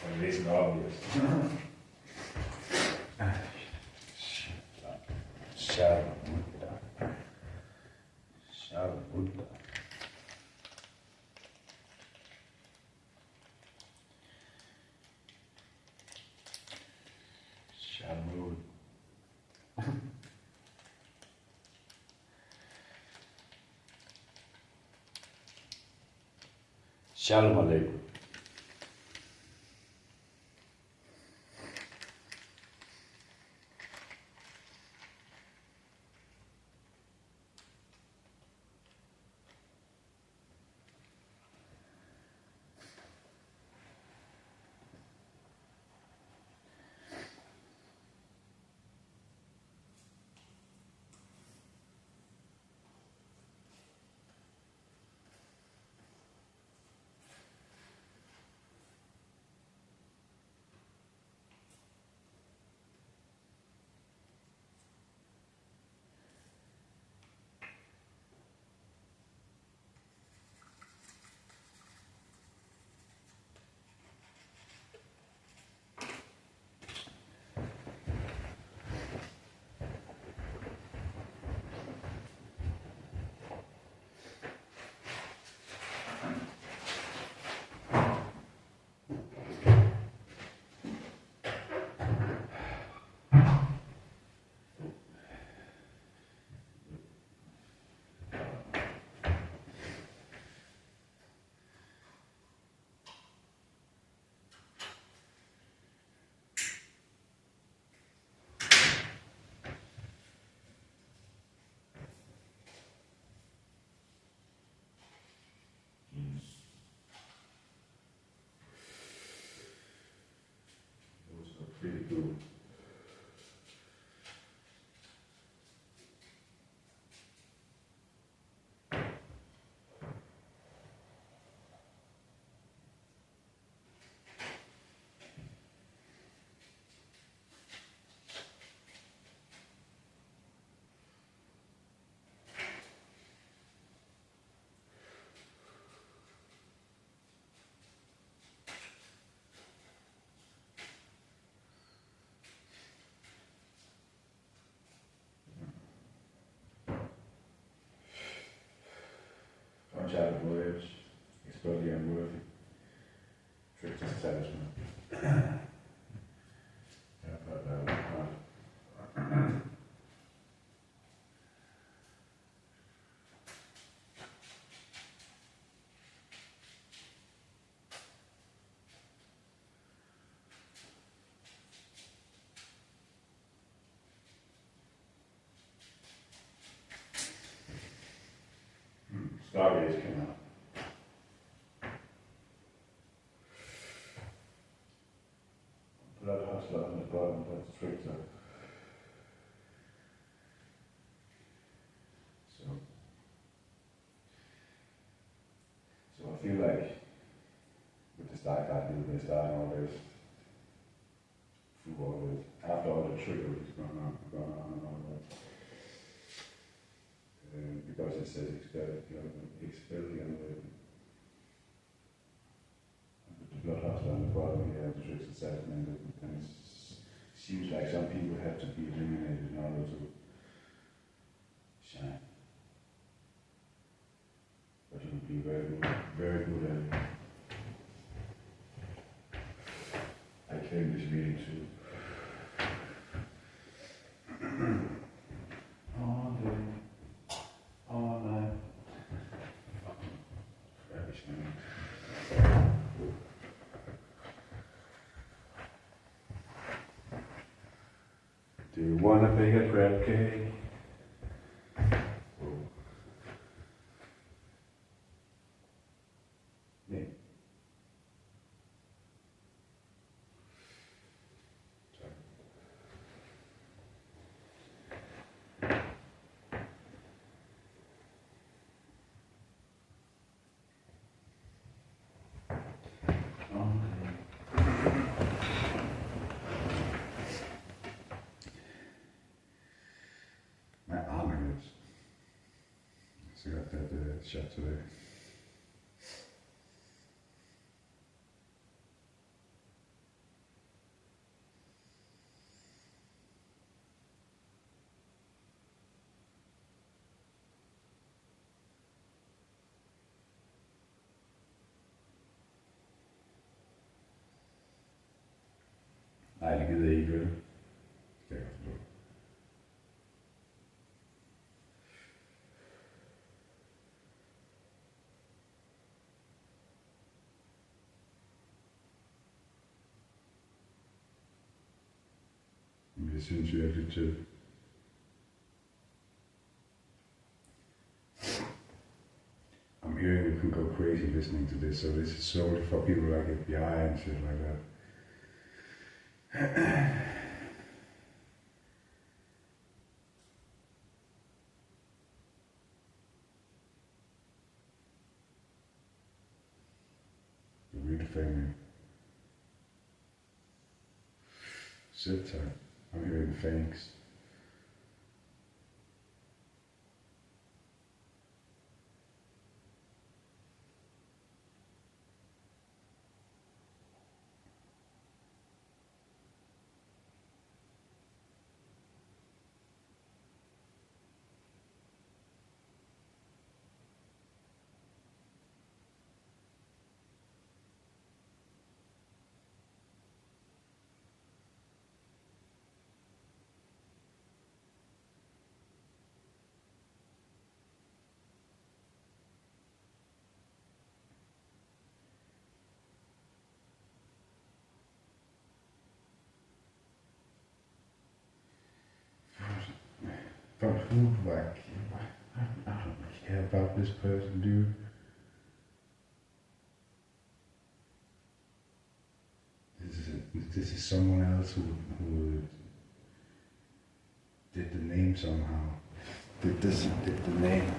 When it isn't obvious. Shut up. Shut up. Shalom. Shalom alaikum. voyage, expel the unworthy, trickster's talisman. Yeah, but Stargaze came out. Blood hustler on the bottom, that's trickster. So I feel like with the start card, they starting always through all this, after all the trickery is going on and all that. Because it says expel the unworthy. With the blood hustler on the bottom here, the trickster talisman, and it seems like some people have to be eliminated in order to shine. But you would be very good at it. I came this meeting too. All day, all night. Rubbish, man. Do you want a bigger crab cake? Yeah. My arm hurts. So I got that shot today. Nej, det gider jeg ikke, vel? Det kan jeg godt forstå. Men det synes jeg virkelig til. I'm hearing you can go crazy listening to this, so this is solely for people like FBI and shit like that. The real family. Sit tight. I'm hearing thanks. But who, like, I don't care about this person, dude. This is someone else who did the name somehow. Did the name.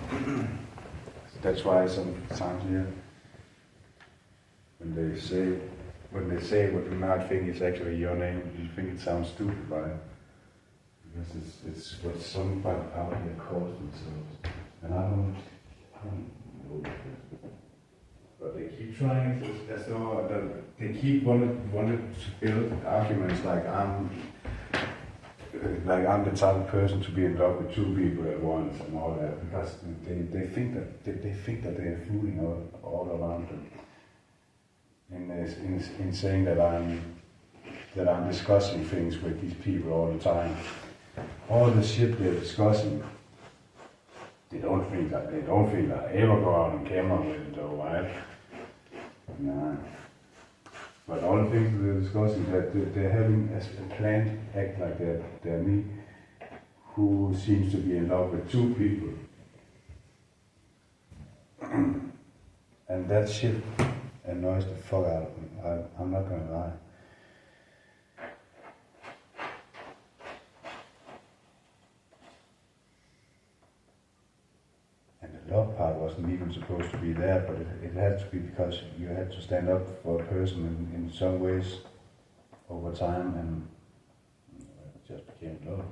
That's why sometimes here, when they say what you might think is actually your name, you think it sounds stupid, right? Because it's what somebody out here calls themselves. And I don't know. But they keep trying to, as though they keep wanted to build arguments like I'm like I'm the type of person to be in love with two people at once and all that, because they think that they are fooling all around them. In saying that I'm discussing things with these people all the time. All the shit they're discussing, they don't think that I ever go out on camera with it though, right? Nah. But all the things they're discussing, that they're having a planned act like that. They're me, who seems to be in love with two people. And that shit annoys the fuck out of me. I'm not gonna lie. And the love part wasn't even supposed to be there, but it had to be, because you had to stand up for a person in some ways over time, and it just became love.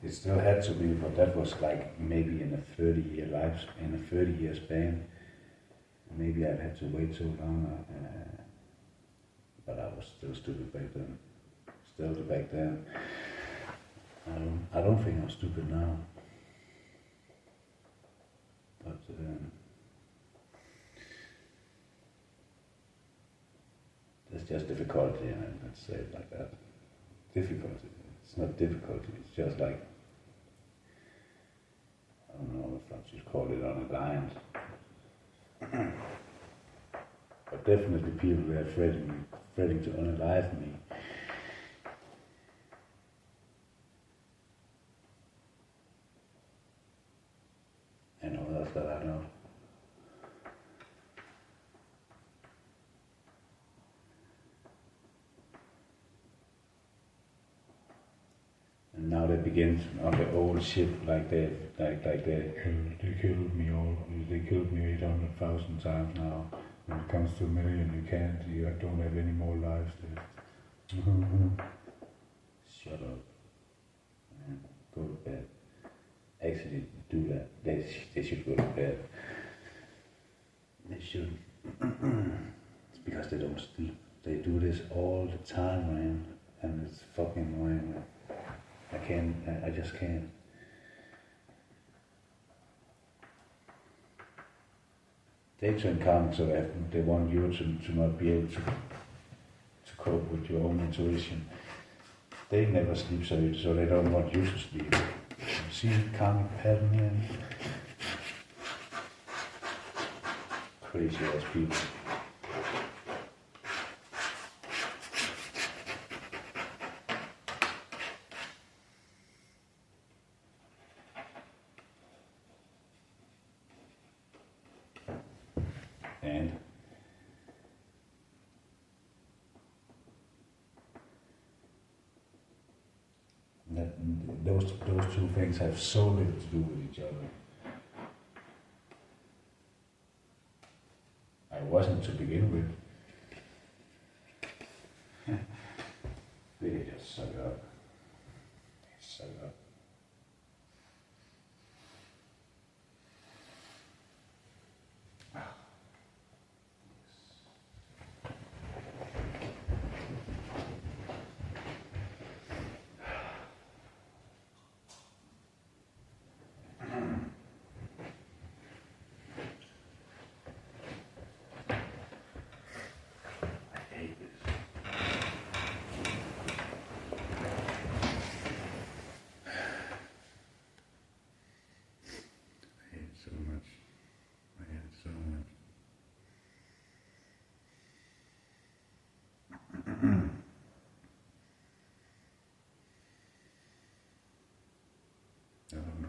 It still had to be, but that was like maybe in a 30-year life, in a 30-year span. Maybe I'd had to wait so long, but I was still stupid back then. Still back then. I don't think I'm stupid now. But there's just difficulty, and let's say it like that. Difficulty. It's not difficulty, it's just like, I don't know if I should call it on a line. But definitely people were threatening to unalive me. And all that stuff I know. And now they begin on the old shit, like they killed me all. They killed me 800,000 times now. When it comes to a million, you don't have any more lives left. Shut up. Man, go to bed. Actually, do that. They should go to bed. They should. It's because they don't sleep. They do this all the time, man, and it's fucking annoying, man. I just can't. They turn comic so often, they want you to not be able to cope with your own intuition. They never sleep, so they don't want you to sleep. You see the comic pattern here? Crazy ass people. And those two things have so little to do with each other. I wasn't to begin with. They just suck up. They suck up. I don't know.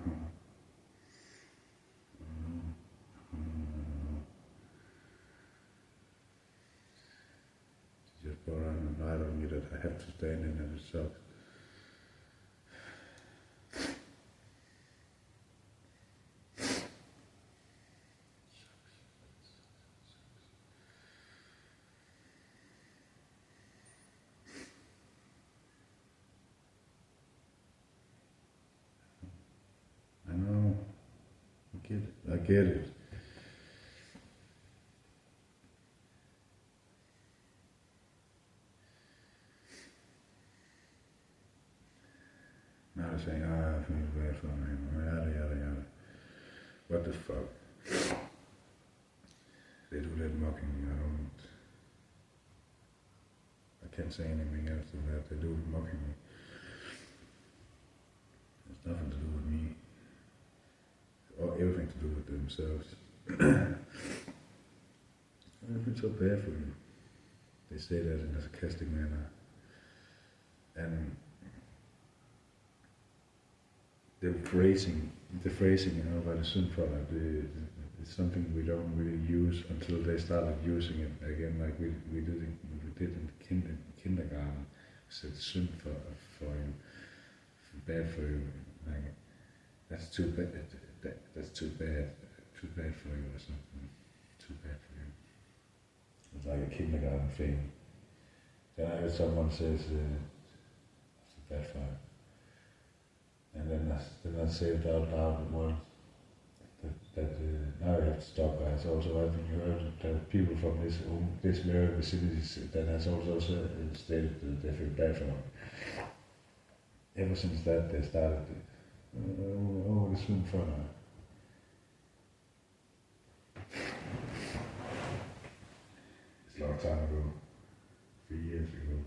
She just brought on a light on me that I have to stand in, and it sucks. I know. I get it. Now they're saying, I feel bad for him, yada yada yada. What the fuck? They do that mocking me, I can't say anything else than that. They do it mocking me. It's nothing to do with me. Or everything to do with themselves. I feel so bad for you. They say that in a sarcastic manner. And the phrasing, about the sun product, it's something we don't really use until they started using it again, like we did in kindergarten. Said sun for you, bad for you. Like, that's too bad. That's too bad for you or something. Too bad for you. It's like a kindergarten thing. Then I heard someone says, it's bad for you. And then I say it out loud once. That now I have to stop. As also, I think you heard that people from this very vicinity that has also stated that they feel bad for them. Ever since that, they started. The swim for now. It's a long time ago, 3 years ago.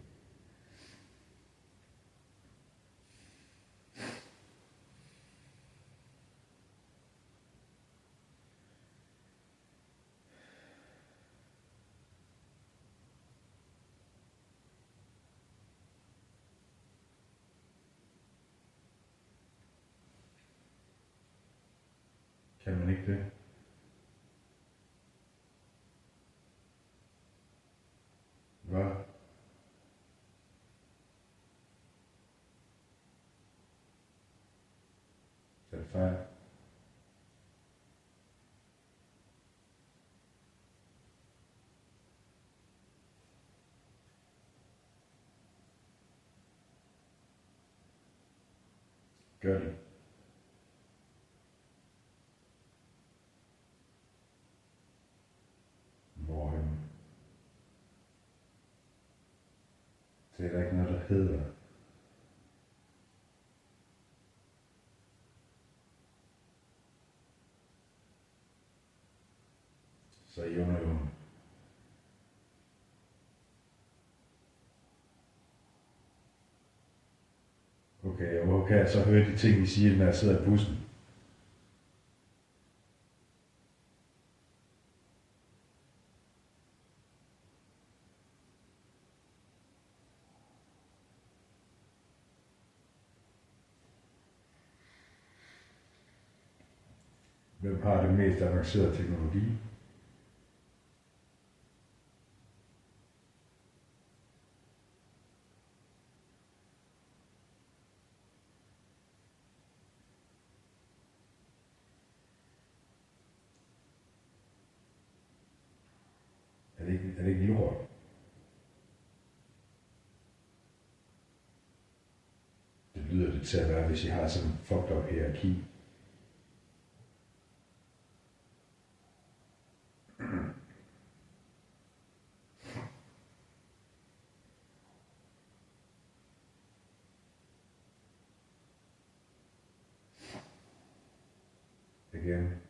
Kan man ikke det? Hvad? Er det fejl? Gør det. Hvorhenne? Det er der ikke noget, der hedder. Så i underjorden. Okay, og hvor kan jeg så høre de ting, I siger, når jeg sidder i bussen? Hvem har det mest avancerede teknologi? Er det ikke lort? Det lyder det til at være, hvis I har sådan en fucked up hierarki. Again,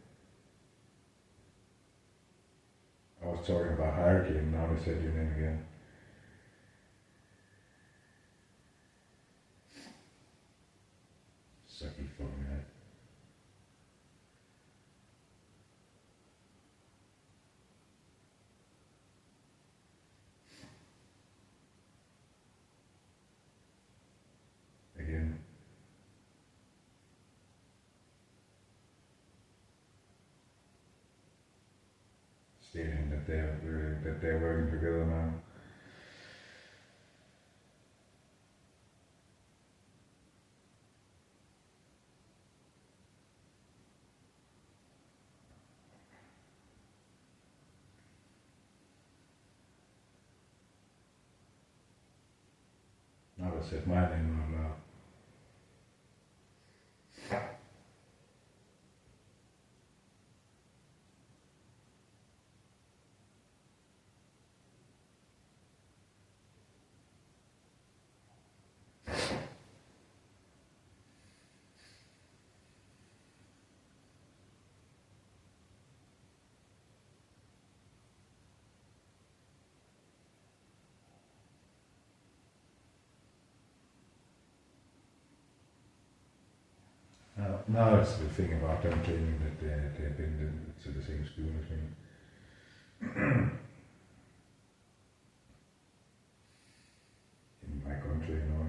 I was talking about hierarchy and now they said your name again. Sucky fucking head. Again. Stating that they're working together now. Now I said my name out loud. now it's the thing about them claiming that they've been to the same school as me. In my country, you know.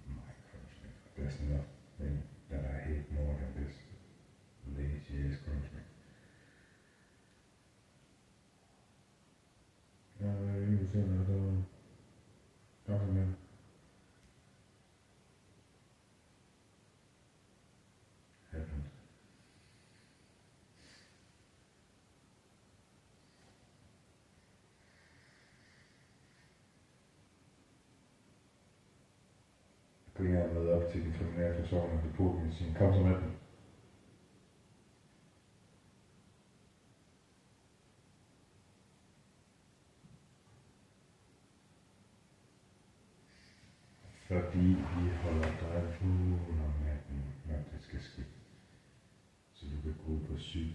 My country. There's nothing that I hate more than this lazy ass country. You say another government. Happened. Kunne jeg have været op til de kriminalforsorgen og de politimedicin. Kom så med dem. Fordi vi holder dig fuld om natten, når det skal ske. Så du kan gå på syg.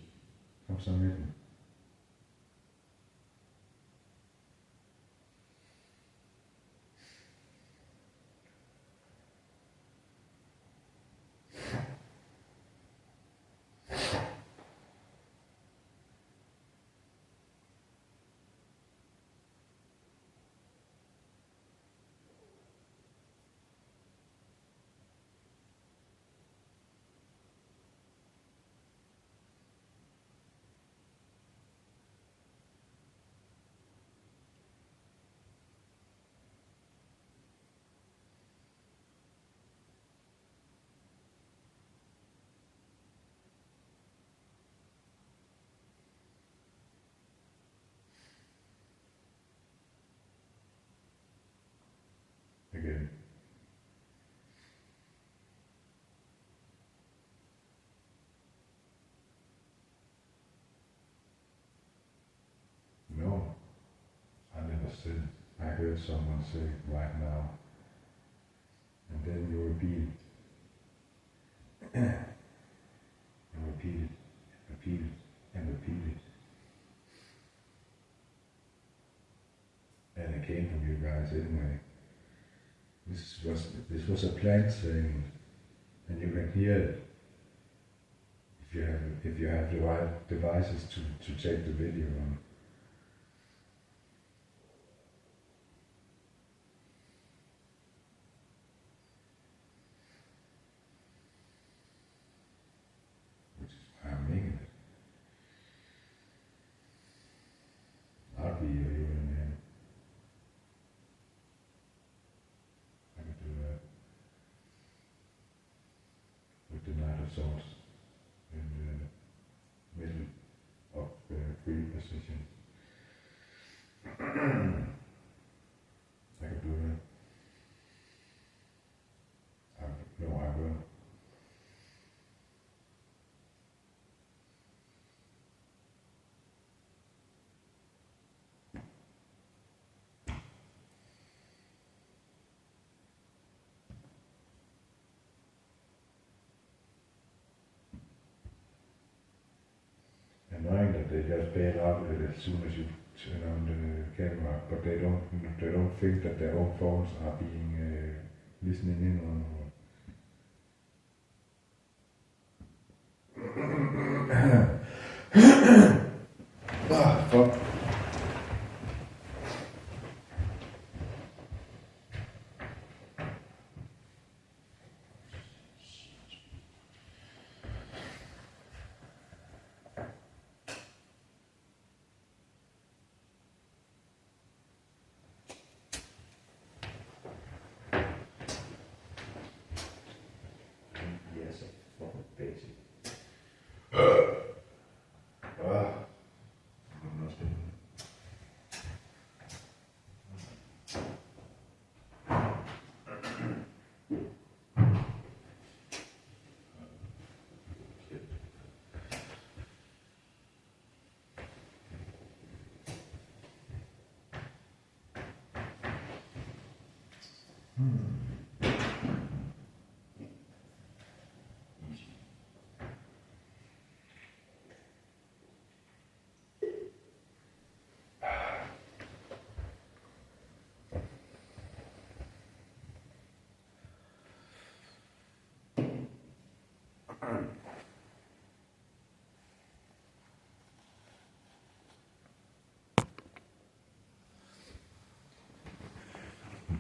Kom så med dem. Again. No, I never said it. I heard someone say it right now. And then you repeat it. And repeat it, and repeat it. And it came from you guys anyway. This was a plant saying, and you can hear it if you have the right devices to take the video on. Which is why I'm making it. I'll be your human man. I can do that. With the Knight of Swords in the middle of the free position. I can do that. No, I will. Annoying that they just bail out of it as soon as you turn on the camera, but they don't think that their own phones are being listening in on. Ah, fuck. Yes, fucking basic.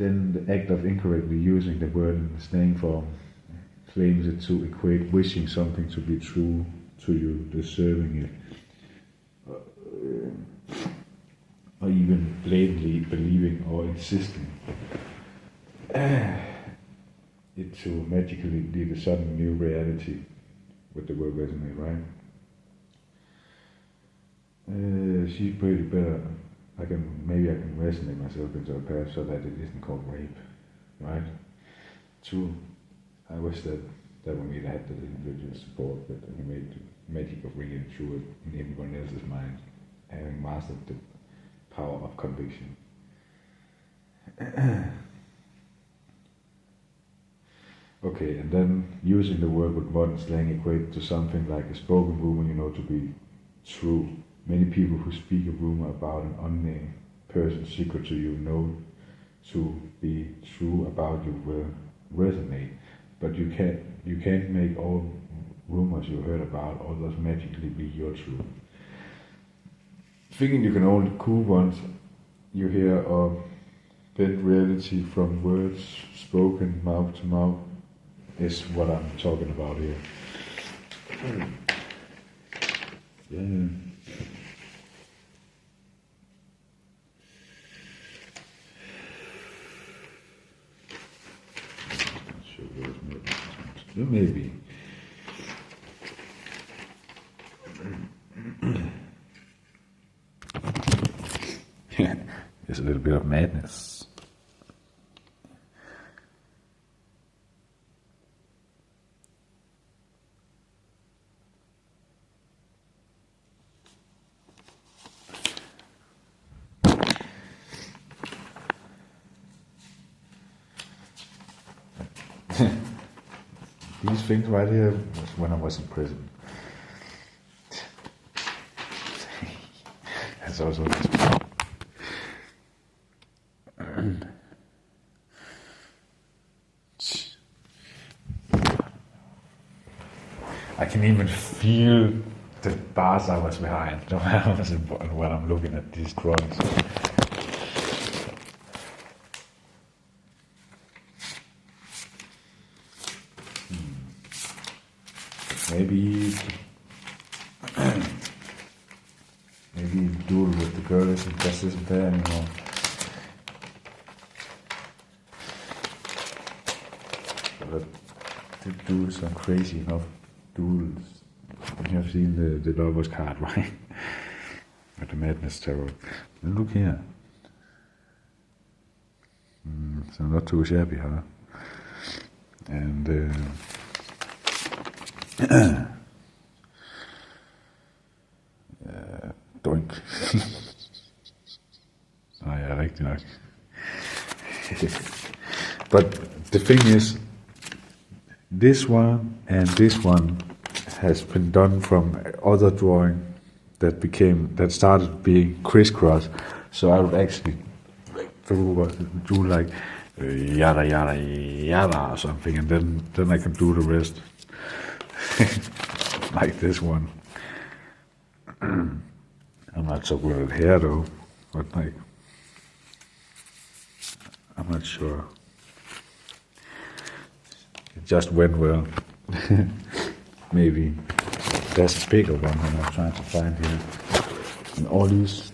Then the act of incorrectly using the word in the slang form claims it to equate wishing something to be true to you, deserving it, or even blatantly believing or insisting it to magically lead a sudden new reality with the word resonate, right? She's pretty better. Maybe I can resonate myself into a path so that it isn't called rape, right? True. I wish that would mean I had the individual support, but I made the magic of bringing it through in everyone else's mind, having mastered the power of conviction. Okay, and then using the word with modern slang equates to something like a spoken rumor you know to be true. Many people who speak a rumor about an unnamed person's secret to you know to be true about you will resonate, but you can't make all rumors you heard about others magically be your truth. Thinking you can own the cool ones you hear or bend reality from words spoken mouth to mouth is what I'm talking about here. Yeah. Maybe. There's a little bit of madness. These things right here was when I was in prison. That's also I can even feel the bars I was behind when I'm looking at these drawings. Maybe duel with the girl just isn't there anymore. But to do some crazy enough duels. You have seen the Lover's card, right? With the Madness Tarot. And look here. So not too shabby, huh? And doink. Ja, rigtig nok. But the thing is, this one and this one has been done from other drawing that started being crisscross. So I would actually do like yada yada yada or something, and then I can do the rest. Like this one. I'm not so good at hair though, but like, I'm not sure. It just went well. Maybe there's a bigger one that I'm trying to find here. And all these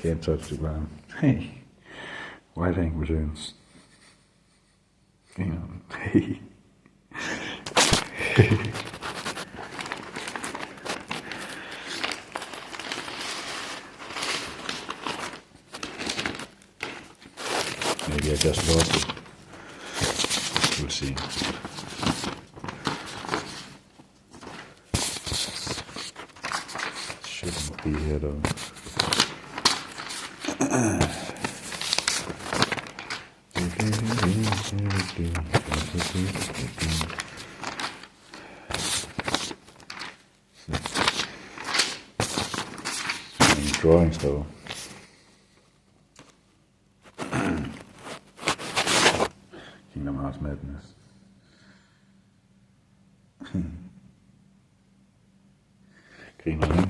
can't touch the ground. Hey, white ink returns. Hey. Maybe I just lost it. We'll see. Shouldn't be here though. Any drawings though. Kingdom Hearts Madness. Griner, ikke?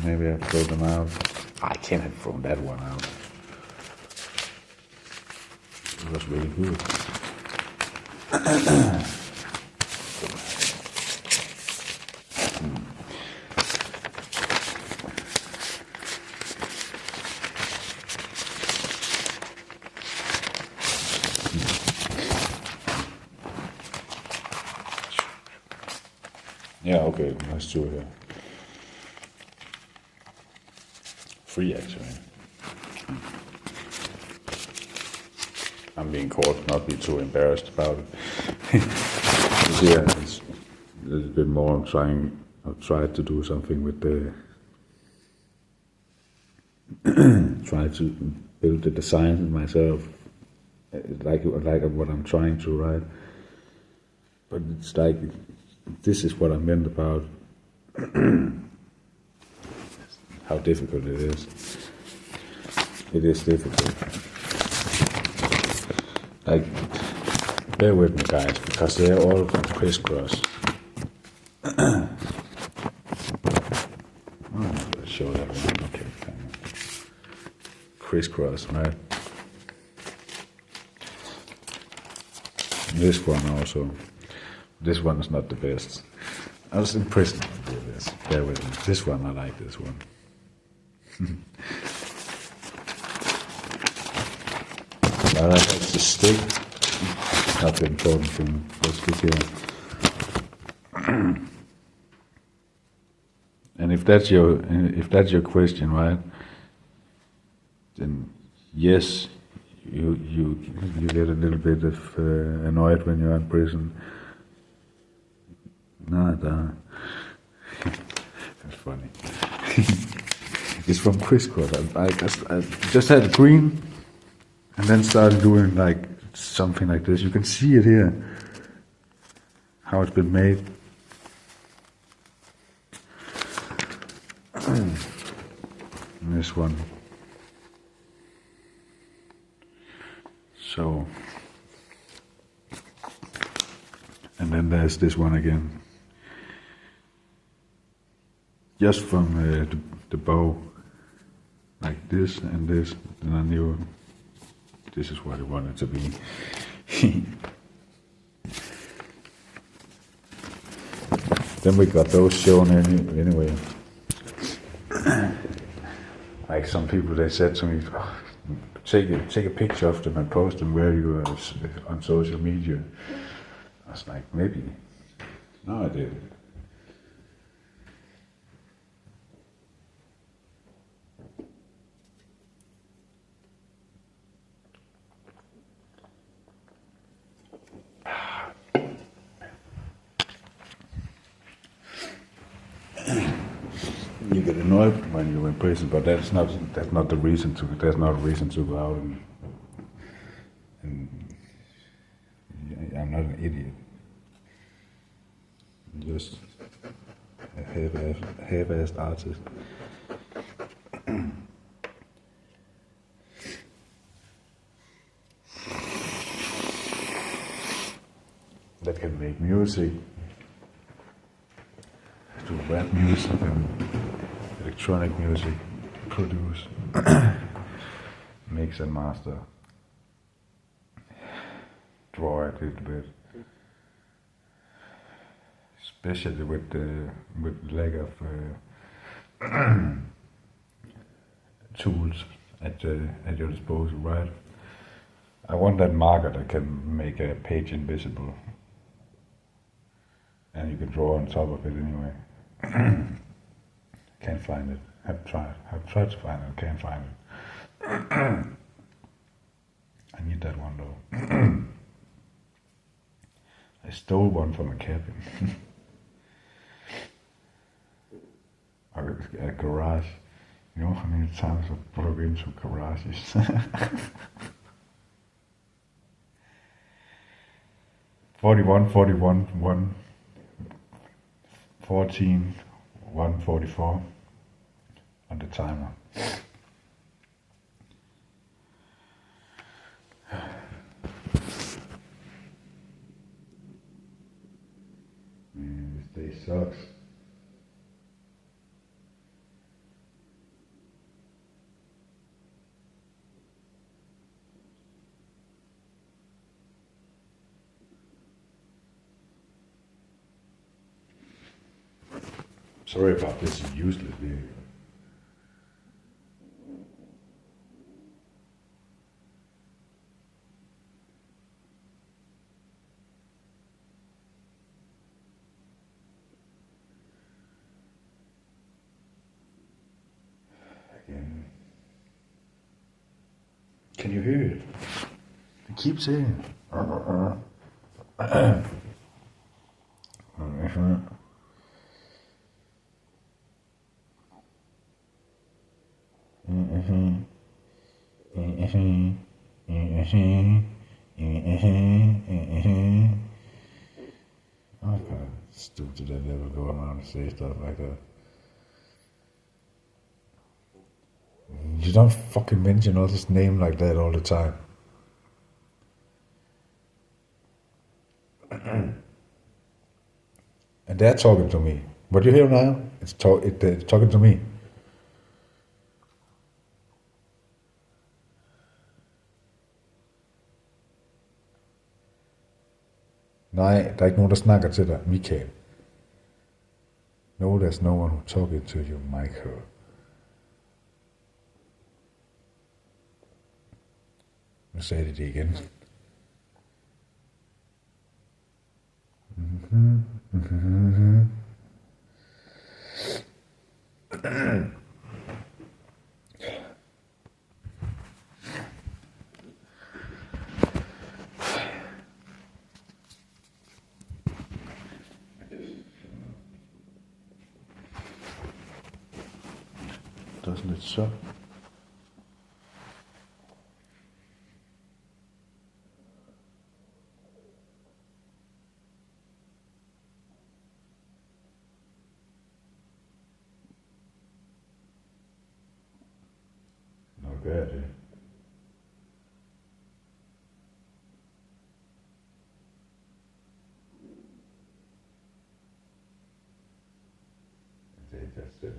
Maybe I throw them out. I can't have thrown that one out. It was really good. Yeah, okay, let's do it here. Free, actually. I'm being caught, not be too embarrassed about it. Yeah, it's a little bit more. I've tried to do something with the, try to build the design myself, like what I'm trying to write. But it's like, this is what I meant about how difficult it is. It is difficult. Like, bear with me, guys, because they're all crisscross. Oh, I'll show that one. Okay, fine. Crisscross, right? This one also. This one is not the best. I was impressed with this. Bear with me. This one, I like this one. But I like the stick. Not the important thing. Let's look here. And if that's your question, right? Then yes, you get a little bit of annoyed when you're in prison. No. That's funny. It's from Crisscross. I just had green, and then started doing like something like this. You can see it here, how it's been made. And this one. So, and then there's this one again. Just from the bow, like this and this, and I knew this is what I wanted to be. Then we got those shown anyway. Like some people, they said to me, oh, take a picture of them and post them where you are on social media. I was like, maybe. No, I didn't. You get annoyed when you're in prison, but that's not the reason to. There's not a reason to go out and I'm not an idiot. I'm just a half-assed artist. That can make music, do rap music and electronic music, produce, mix and master, draw a little bit, especially with lack of tools at your disposal, right? I want that marker that can make a page invisible, and you can draw on top of it anyway. Can't find it. I've tried to find it. Can't find it. I need that one though. I stole one from a cabin. Or a garage. You know how many times I've broke into garages? 41, 41, 1, 14, 144 on the timer. Man, this day sucks. Sorry about this useless video. Again. Can you hear it? It keeps saying. Okay, stupid that never go around and say stuff like that. You don't fucking mention all this name like that all the time. And they're talking to me. What you hear now? It's talking to me. Nej, der er ikke nogen, der snakker til dig, Michael. No, there's no one who talking to you, Michael. Nu sagde de det igen. Doesn't it suck? Nå, gør jeg det? That's it.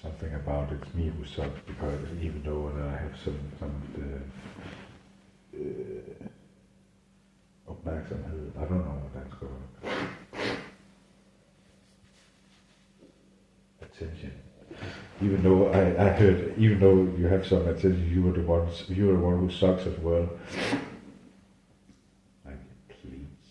Something about it's me who sucks, because even though I have some of the opmærksomhed, I don't know what that's called. Attention. Even though I heard, even though you have some attention, you are the one who sucks as well. Like, please.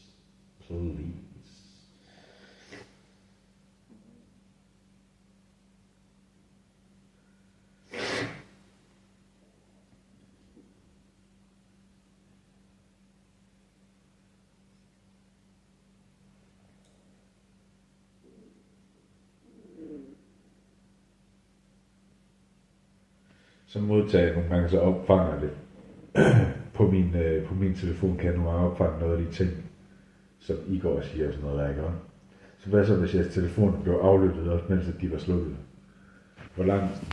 Så modtager jeg nogle gange, så opfanger det på min telefon, kan jeg nu opfange noget af de ting, som Igor siger og sådan noget der, ikke? Så hvad så, hvis jeres telefon blev aflyttet også, mens de var slukket?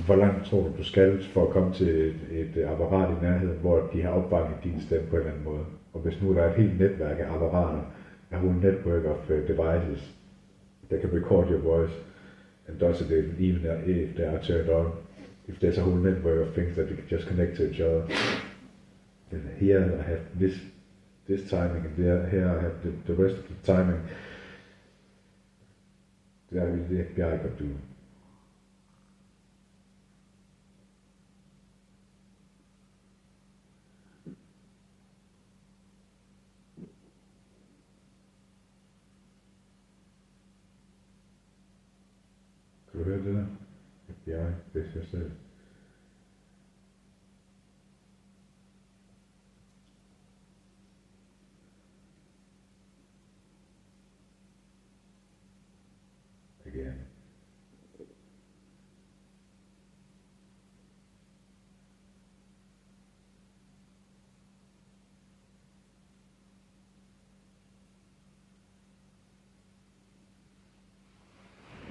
Hvor langt tror du skal for at komme til et apparat i nærheden, hvor de har opfanget din stemme på en eller anden måde? Og hvis nu der er et helt netværk af apparater, a whole network of devices that can record your voice, and does it even if they are turned on? If there's a whole network of things that you can just connect to each other, then here I have this timing, and here I have the rest of the timing. Det er det FBI kan do. Kan du høre det der? FBI, hvis jeg selv. Again.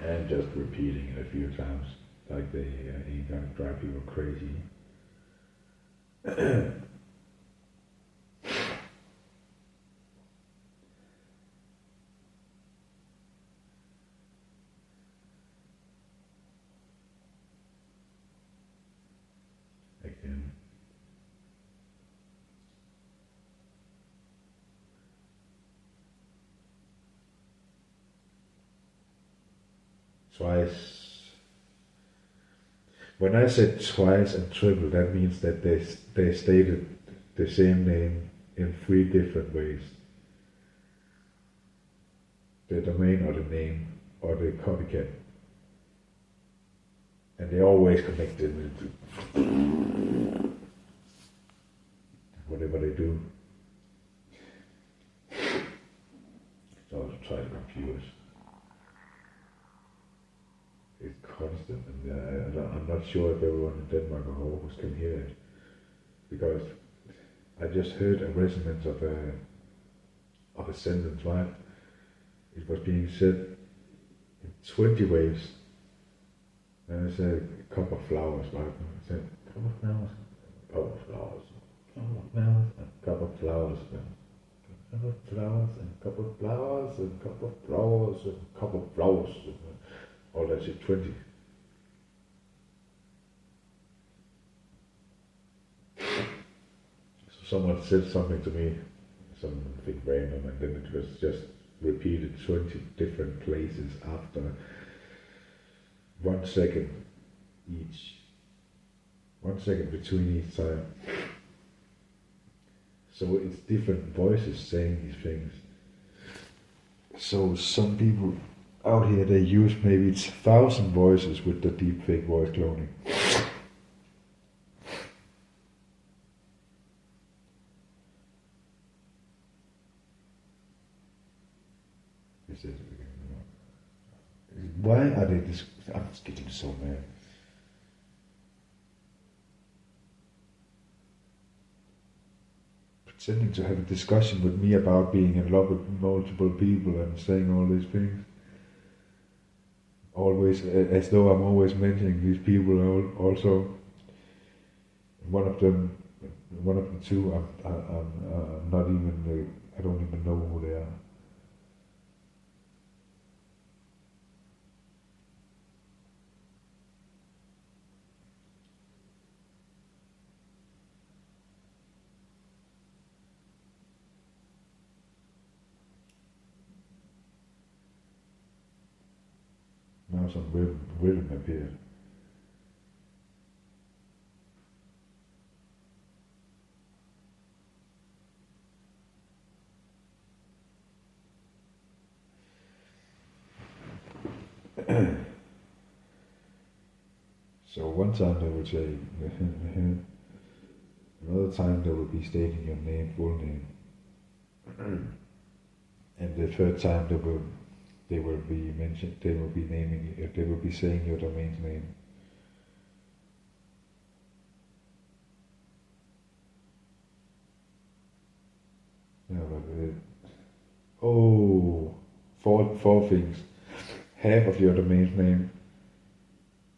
And just repeating it a few times, like they ain't gonna drive people crazy. Again. twice. When I said twice and triple, that means that they stated the same name in 3 different ways. The domain or the name or the copycat. And they always connect it with whatever they do. So I'll try to confuse. It's constant, and I'm not sure if everyone in Denmark or Aarhus can hear it, because I just heard a resonance of a sentence, right? It was being said in 20 waves. And I said a cup of flowers, right? I said cup of flowers, cup of flowers, cup of flowers, and cup of flowers, and cup of flowers, and cup of flowers, and cup of flowers, and cup of flowers. All that shit, 20. So someone said something to me, something random, and then it was just repeated 20 different places after 1 second each. 1 second between each time. So it's different voices saying these things. So some people out here, they use maybe it's 1,000 voices with the deepfake voice cloning. Why are they this? I'm getting so mad. Pretending to have a discussion with me about being in love with multiple people and saying all these things. Always, as though I'm always mentioning these people also. One of them too, I'm not even, I don't even know who they are. Now some rhythm appeared. So one time they would say, another time they would be stating your name, full name, and the third time they will be naming, they will be saying your domain's name. Yeah, but four things. Half of your domain's name,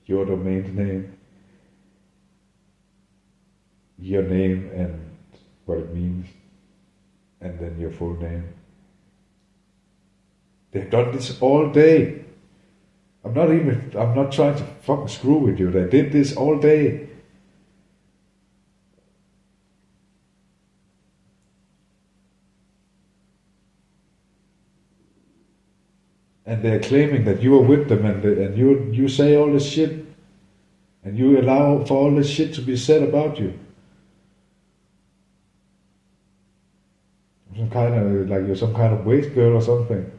your domain's name, your name and what it means, and then your full name. They've done this all day. I'm not trying to fucking screw with you. They did this all day. And they're claiming that you are with them, and you say all this shit, and you allow for all this shit to be said about you. Some kind of, like you're some kind of waste girl or something.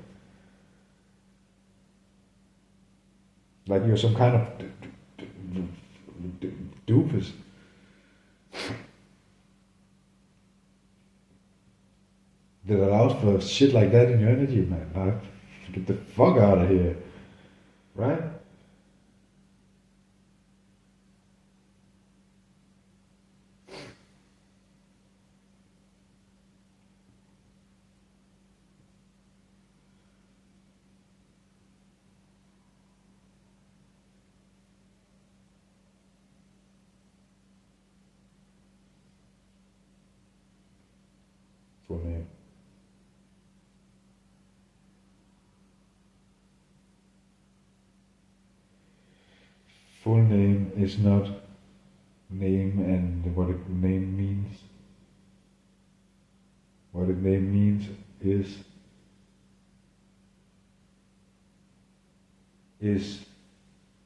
Like you're some kind of doofus. That allows for shit like that in your energy, man. Like, get the fuck out of here. Right? Full name. Full name is not name and what a name means. What a name means is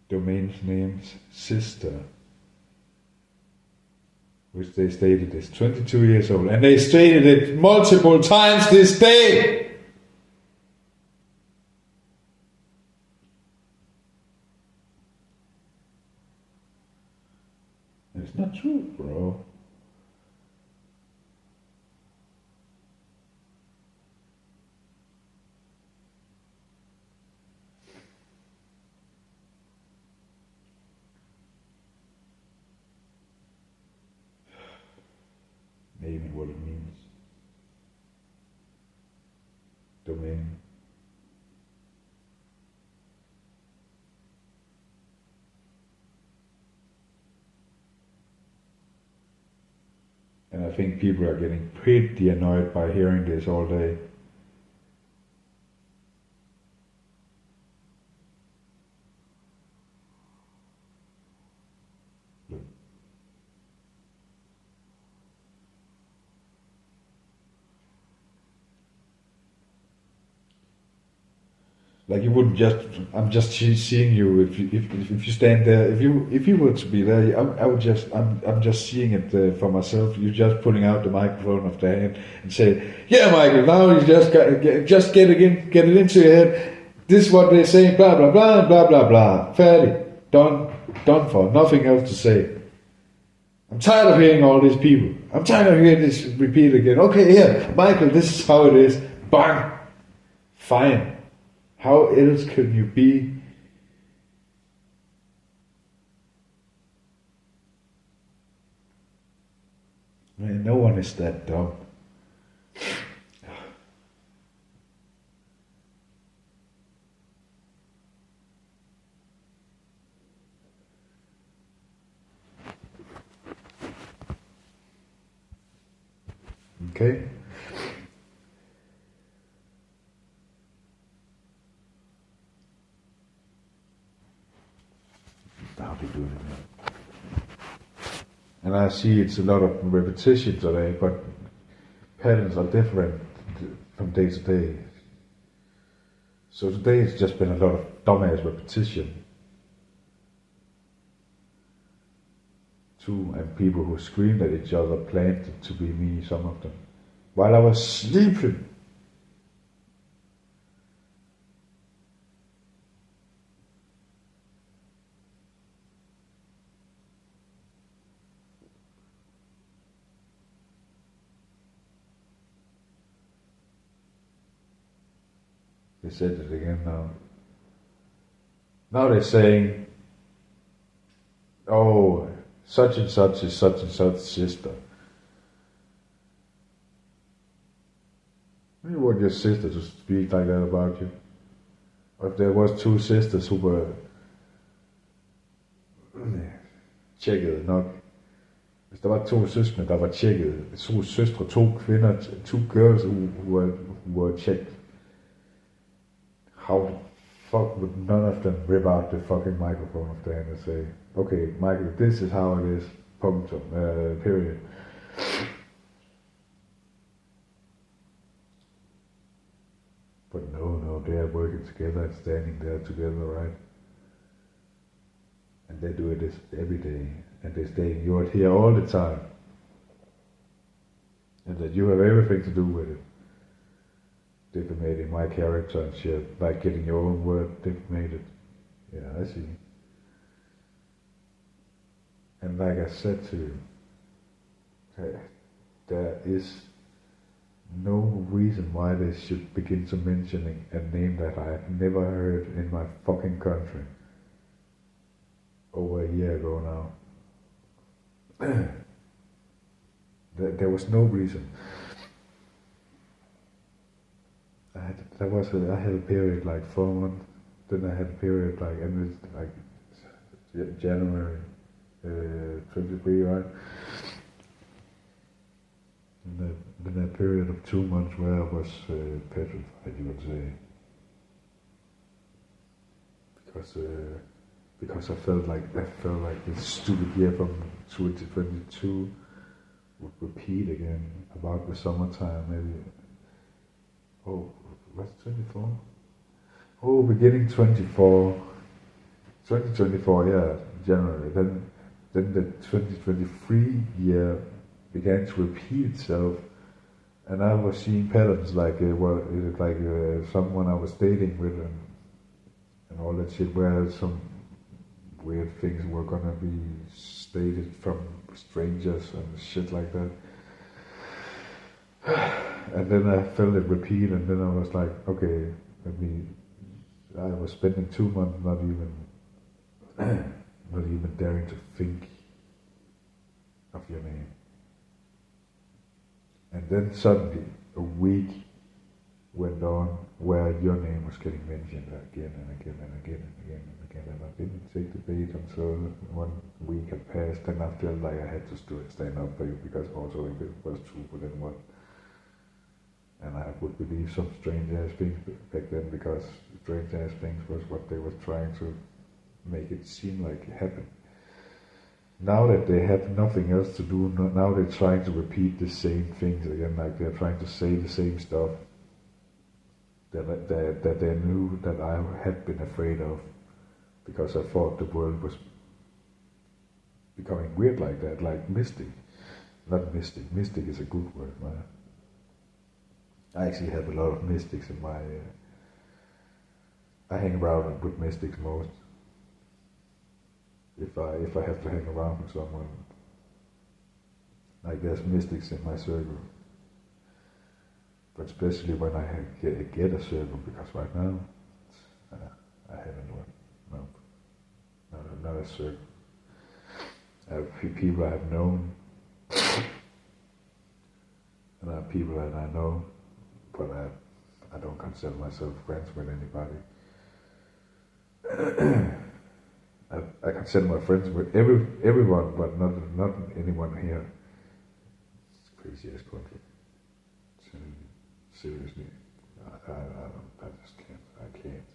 domain names sister, which they stated is 22 years old, and they stated it multiple times this day. It's not true, bro. Maybe what it means. Domain. And I think people are getting pretty annoyed by hearing this all day. Like you wouldn't just. I'm just seeing you. If you stand there, if you were to be there, I would just. I'm just seeing it for myself. You just pulling out the microphone of the hand and say, "Yeah, Michael. Now you just get it into your head. This is what they're saying. Blah blah blah blah blah blah. Fairly done for. Nothing else to say. I'm tired of hearing all these people. I'm tired of hearing this repeat again. Okay, yeah, Michael. This is how it is. Bang. Fine. How else could you be? Man, no one is that dumb. Okay? How they do it. And I see it's a lot of repetition today, but patterns are different from day to day. So today it's just been a lot of dumbass repetition. Too, and people who screamed at each other planned it to be me, some of them. While I was sleeping. They said it again now. Now they're saying, oh, such and such is such and such sister. You want your sister to speak like that about you? Or if there was two sisters who were tjekket nok. Hvis der var to søskende, der var tjekket, to søstre, to kvinder, two girls who were checked. How the fuck would none of them rip out the fucking microphone of the hand and say, okay, Michael, this is how it is, punctum, period. But no, they are working together and standing there together, right? And they do it every day, and they're saying you're here all the time, and that you have everything to do with it. Defamating my character and shit, like getting your own word defamated. Yeah, I see. And like I said to you, there is no reason why they should begin to mentioning a name that I have never heard in my fucking country. Over a year ago now. There was no reason. I had a period like 4 months, then I had a period like ended like January 23, right? And then a period of 2 months where I was petrified, you would say, because I felt like this stupid year from 2022 would repeat again about the summertime, maybe. Oh, what's 24? Oh, beginning 24, 2024, yeah, January. Then the 2023 year began to repeat itself, and I was seeing patterns like someone I was dating with and all that shit, where some weird things were gonna be stated from strangers and shit like that. And then I felt it repeat, and then I was like, okay, I was spending 2 months not even daring to think of your name. And then suddenly, a week went on where your name was getting mentioned again and again and again and again and again, and I didn't take the bait until 1 week had passed, and I felt like I had to stand up for you, because also if it was true, but then what? And I would believe some strange ass things back then, because strange ass things was what they were trying to make it seem like it happened. Now that they have nothing else to do, now they're trying to repeat the same things again, like they're trying to say the same stuff that they knew that I had been afraid of, because I thought the world was becoming weird like that, like mystic. Not mystic. Mystic is a good word, man. I actually have a lot of mystics in my... I hang around with mystics most. If I have to hang around with someone, like there's mystics in my circle. But especially when I get a circle, because right now I haven't one. No, not a circle. I have people I have known, and I have people that I know, but I don't consider myself friends with anybody. I consider my friends with everyone, but not anyone here. It's a crazy ass country. Seriously, I just can't. I can't.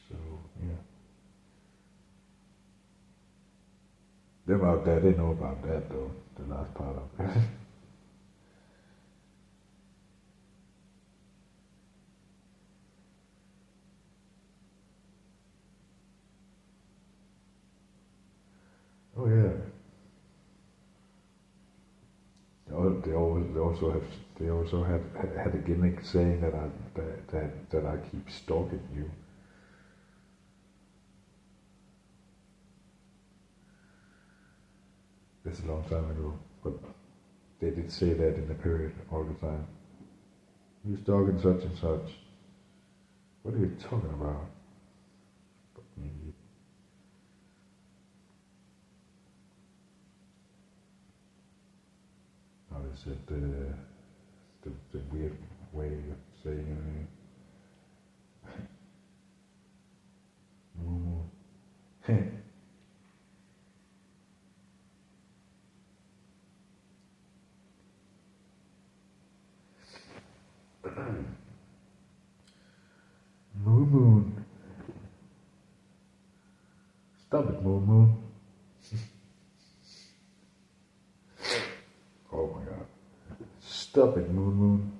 So yeah, them out there, they know about that though. The last part of it. Oh yeah. They also had a gimmick saying that I keep stalking you. That's a long time ago, but they did say that in the period all the time. You're stalking such and such. What are you talking about? How is it the weird way of saying your name? Moo. Moo Moon. Stop it, Moo Moon. Oh my god. Stop it, Moo Moon.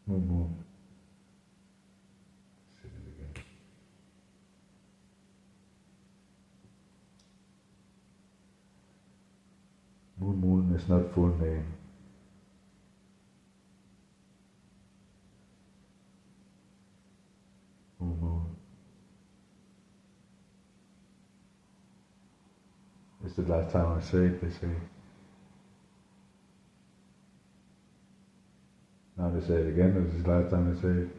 Moo Moon. Say it again. Moo Moon is not full name. Moo Moon. It's the last time I say it, they say. Now they say it again, this is the last time they say it.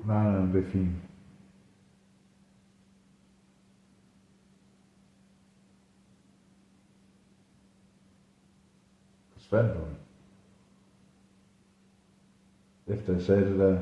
Nej, det är fint. Forsvandt hun? Efter jeg sagde det der.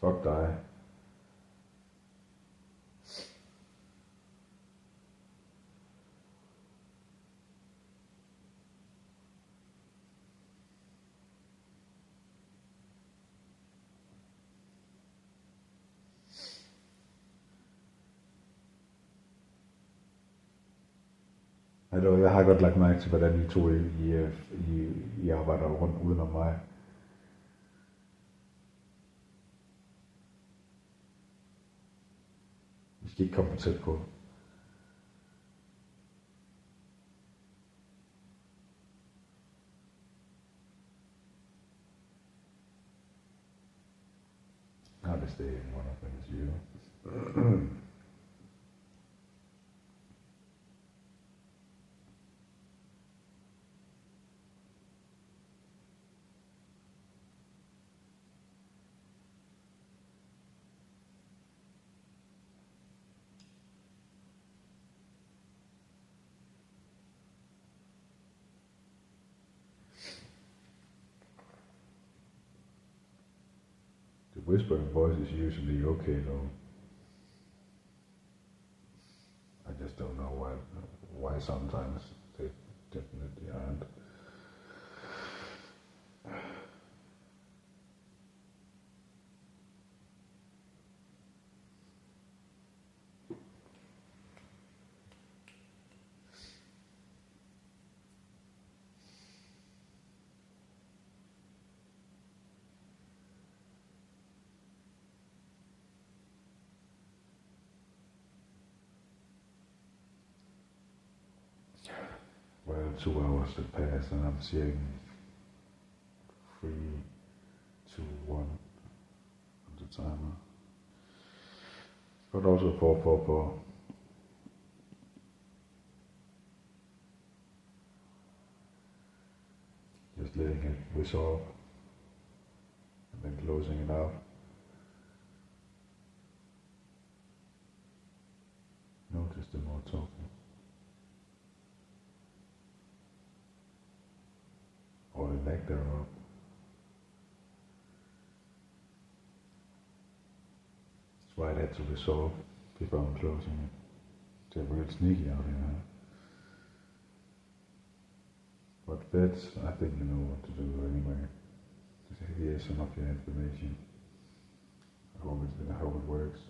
Fuck dig. Jeg har godt lagt mærke til, hvordan I to I arbejder rundt udenom mig. Vi skal ikke komme for tæt på. Not to stay in one of them is you. The whispering voice is usually okay though. I just don't know why sometimes they definitely aren't. Well, 2 hours have passed and I'm seeing 3, 2, 1 on the timer. But also 4. Just letting it resolve and then closing it out. Notice the more talking. Or the lack thereof. That's why I had to resolve before I'm closing it. They're real sneaky out here. But vets, I think you know what to do anyway. Here's some of your information. I hope it works.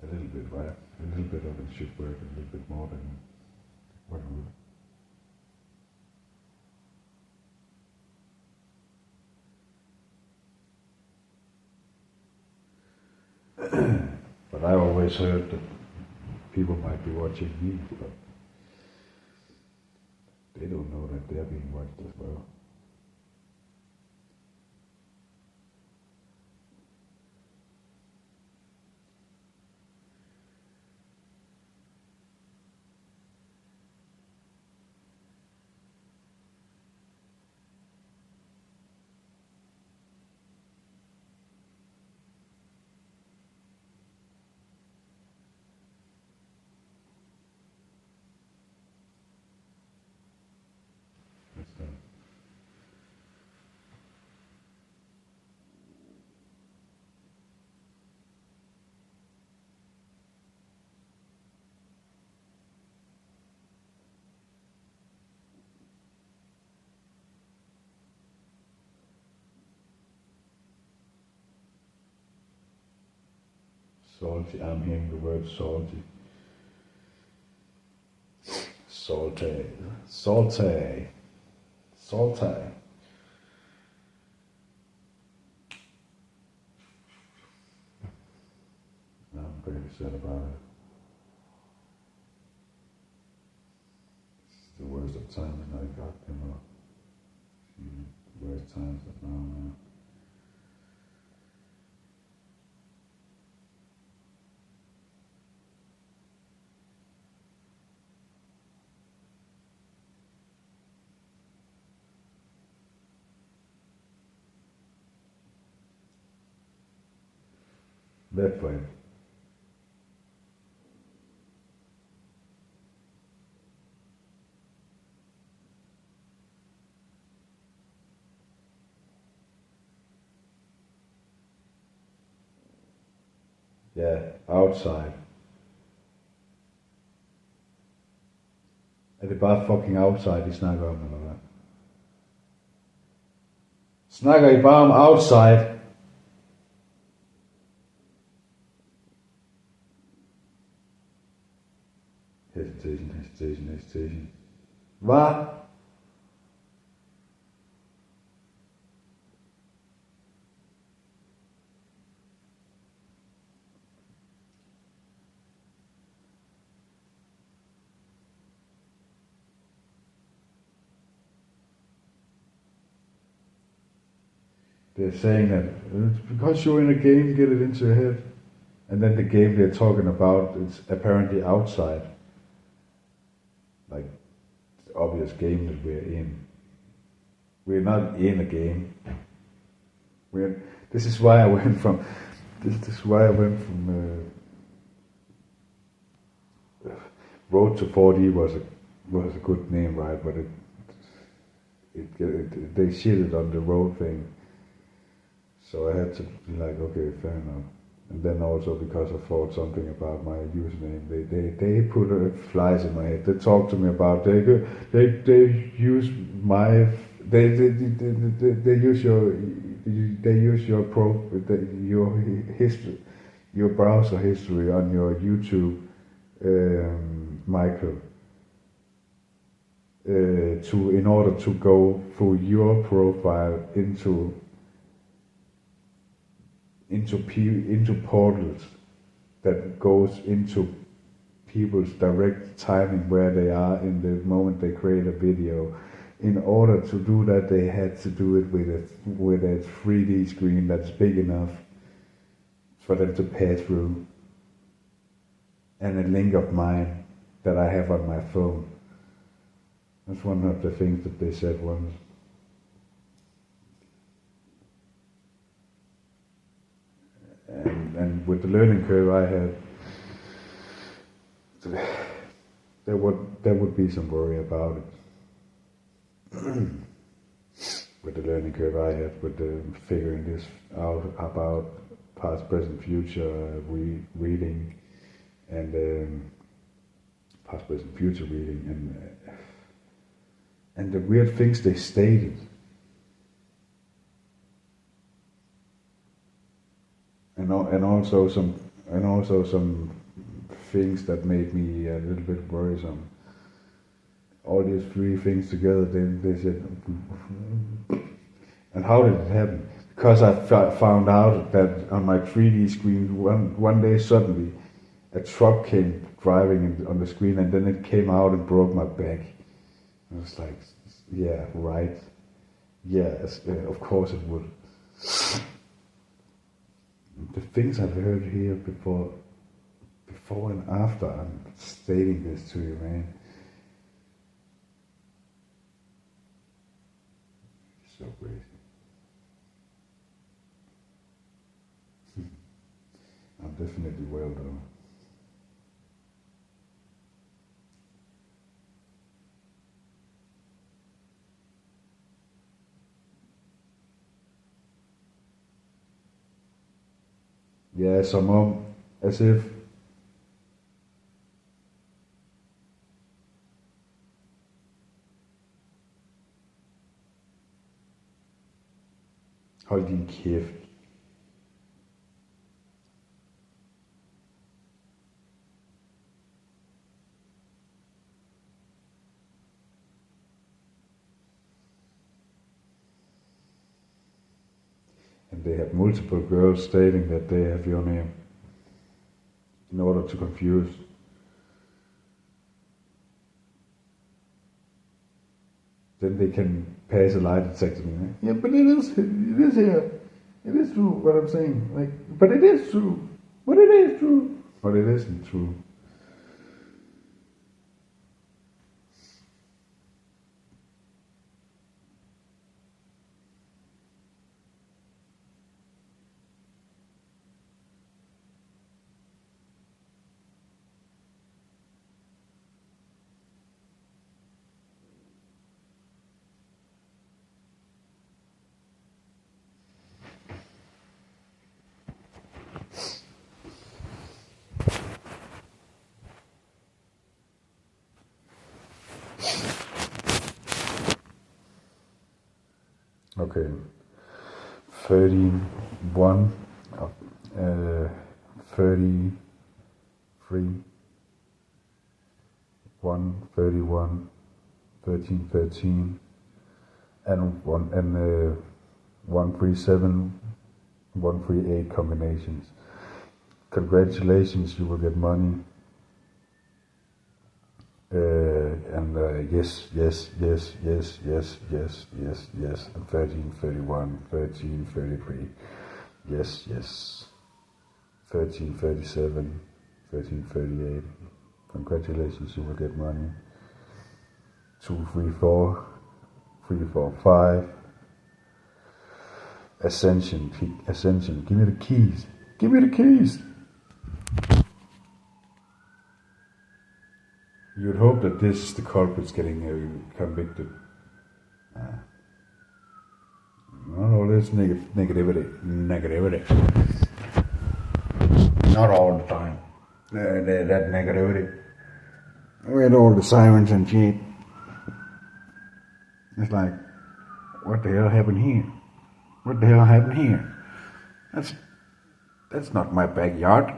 A little bit, right? A little bit of it should work a little bit more than what it would. But I always heard that people might be watching me, but they don't know that they're being watched as well. Salty, I'm hearing the word salty. Salty. Salty. Salty. I'm pretty sad about it. It's the worst of times I got them up. The worst times of now. That way. Ja, outside. Er det bare fucking outside, de snakker om, eller hvad? Snakker I bare om outside? Hesitation. Hvad? They're saying that because you're in a game, get it into your head. And then the game they're talking about, it's apparently outside. Like, the obvious game that we're in. We're not in a game. This is why I went from. This is why I went from. Road to 4D was a good name, right? But they shitted on the road thing. So I had to be like, okay, fair enough. And then also because I thought something about my username, they put flies in my head. They talked to me about they use my they use your history, your browser history on your YouTube, Michael, in order to go through your profile into portals that goes into people's direct timing where they are in the moment they create a video. In order to do that, they had to do it with a 3D screen that's big enough for them to pass through, and a link of mine that I have on my phone. That's one of the things that they said once. And with the learning curve I had, there would be some worry about it. With the learning curve I had, with the figuring this out about past, present, future reading, and past, present, future reading, and the weird things they stated. And also some things that made me a little bit worrisome. All these three things together, then they said, and how did it happen? Because I found out that on my 3D screen, one day suddenly, a truck came driving on the screen, and then it came out and broke my back. I was like, yeah, right. Yes, of course it would. The things I've heard here before and after I'm stating this to you, man. It's so crazy. I'm definitely well though. Yeah, som om, as if hold din kæft. And they have multiple girls stating that they have your name in order to confuse. Then they can pass a lie detector. Yeah, but it is here. It is true what I'm saying. Like, but it is true. But it is true. But it isn't true. Okay. 31, 33, 131, 13, 13, and 137, 138 combinations. Congratulations, you will get money. Yes, yes, yes, yes, yes, yes, yes, yes. And 13, 31, 13, 33. Yes, yes. 13, 37, 13, 38. Congratulations, you will get money. 2, 3, 4, 3, 4, 5. Ascension, ascension. Give me the keys. Give me the keys. You'd hope that this is the culprits getting convicted. Not all this negativity. Not all the time. That negativity. With all the sirens and shit. It's like, what the hell happened here? What the hell happened here? That's not my backyard.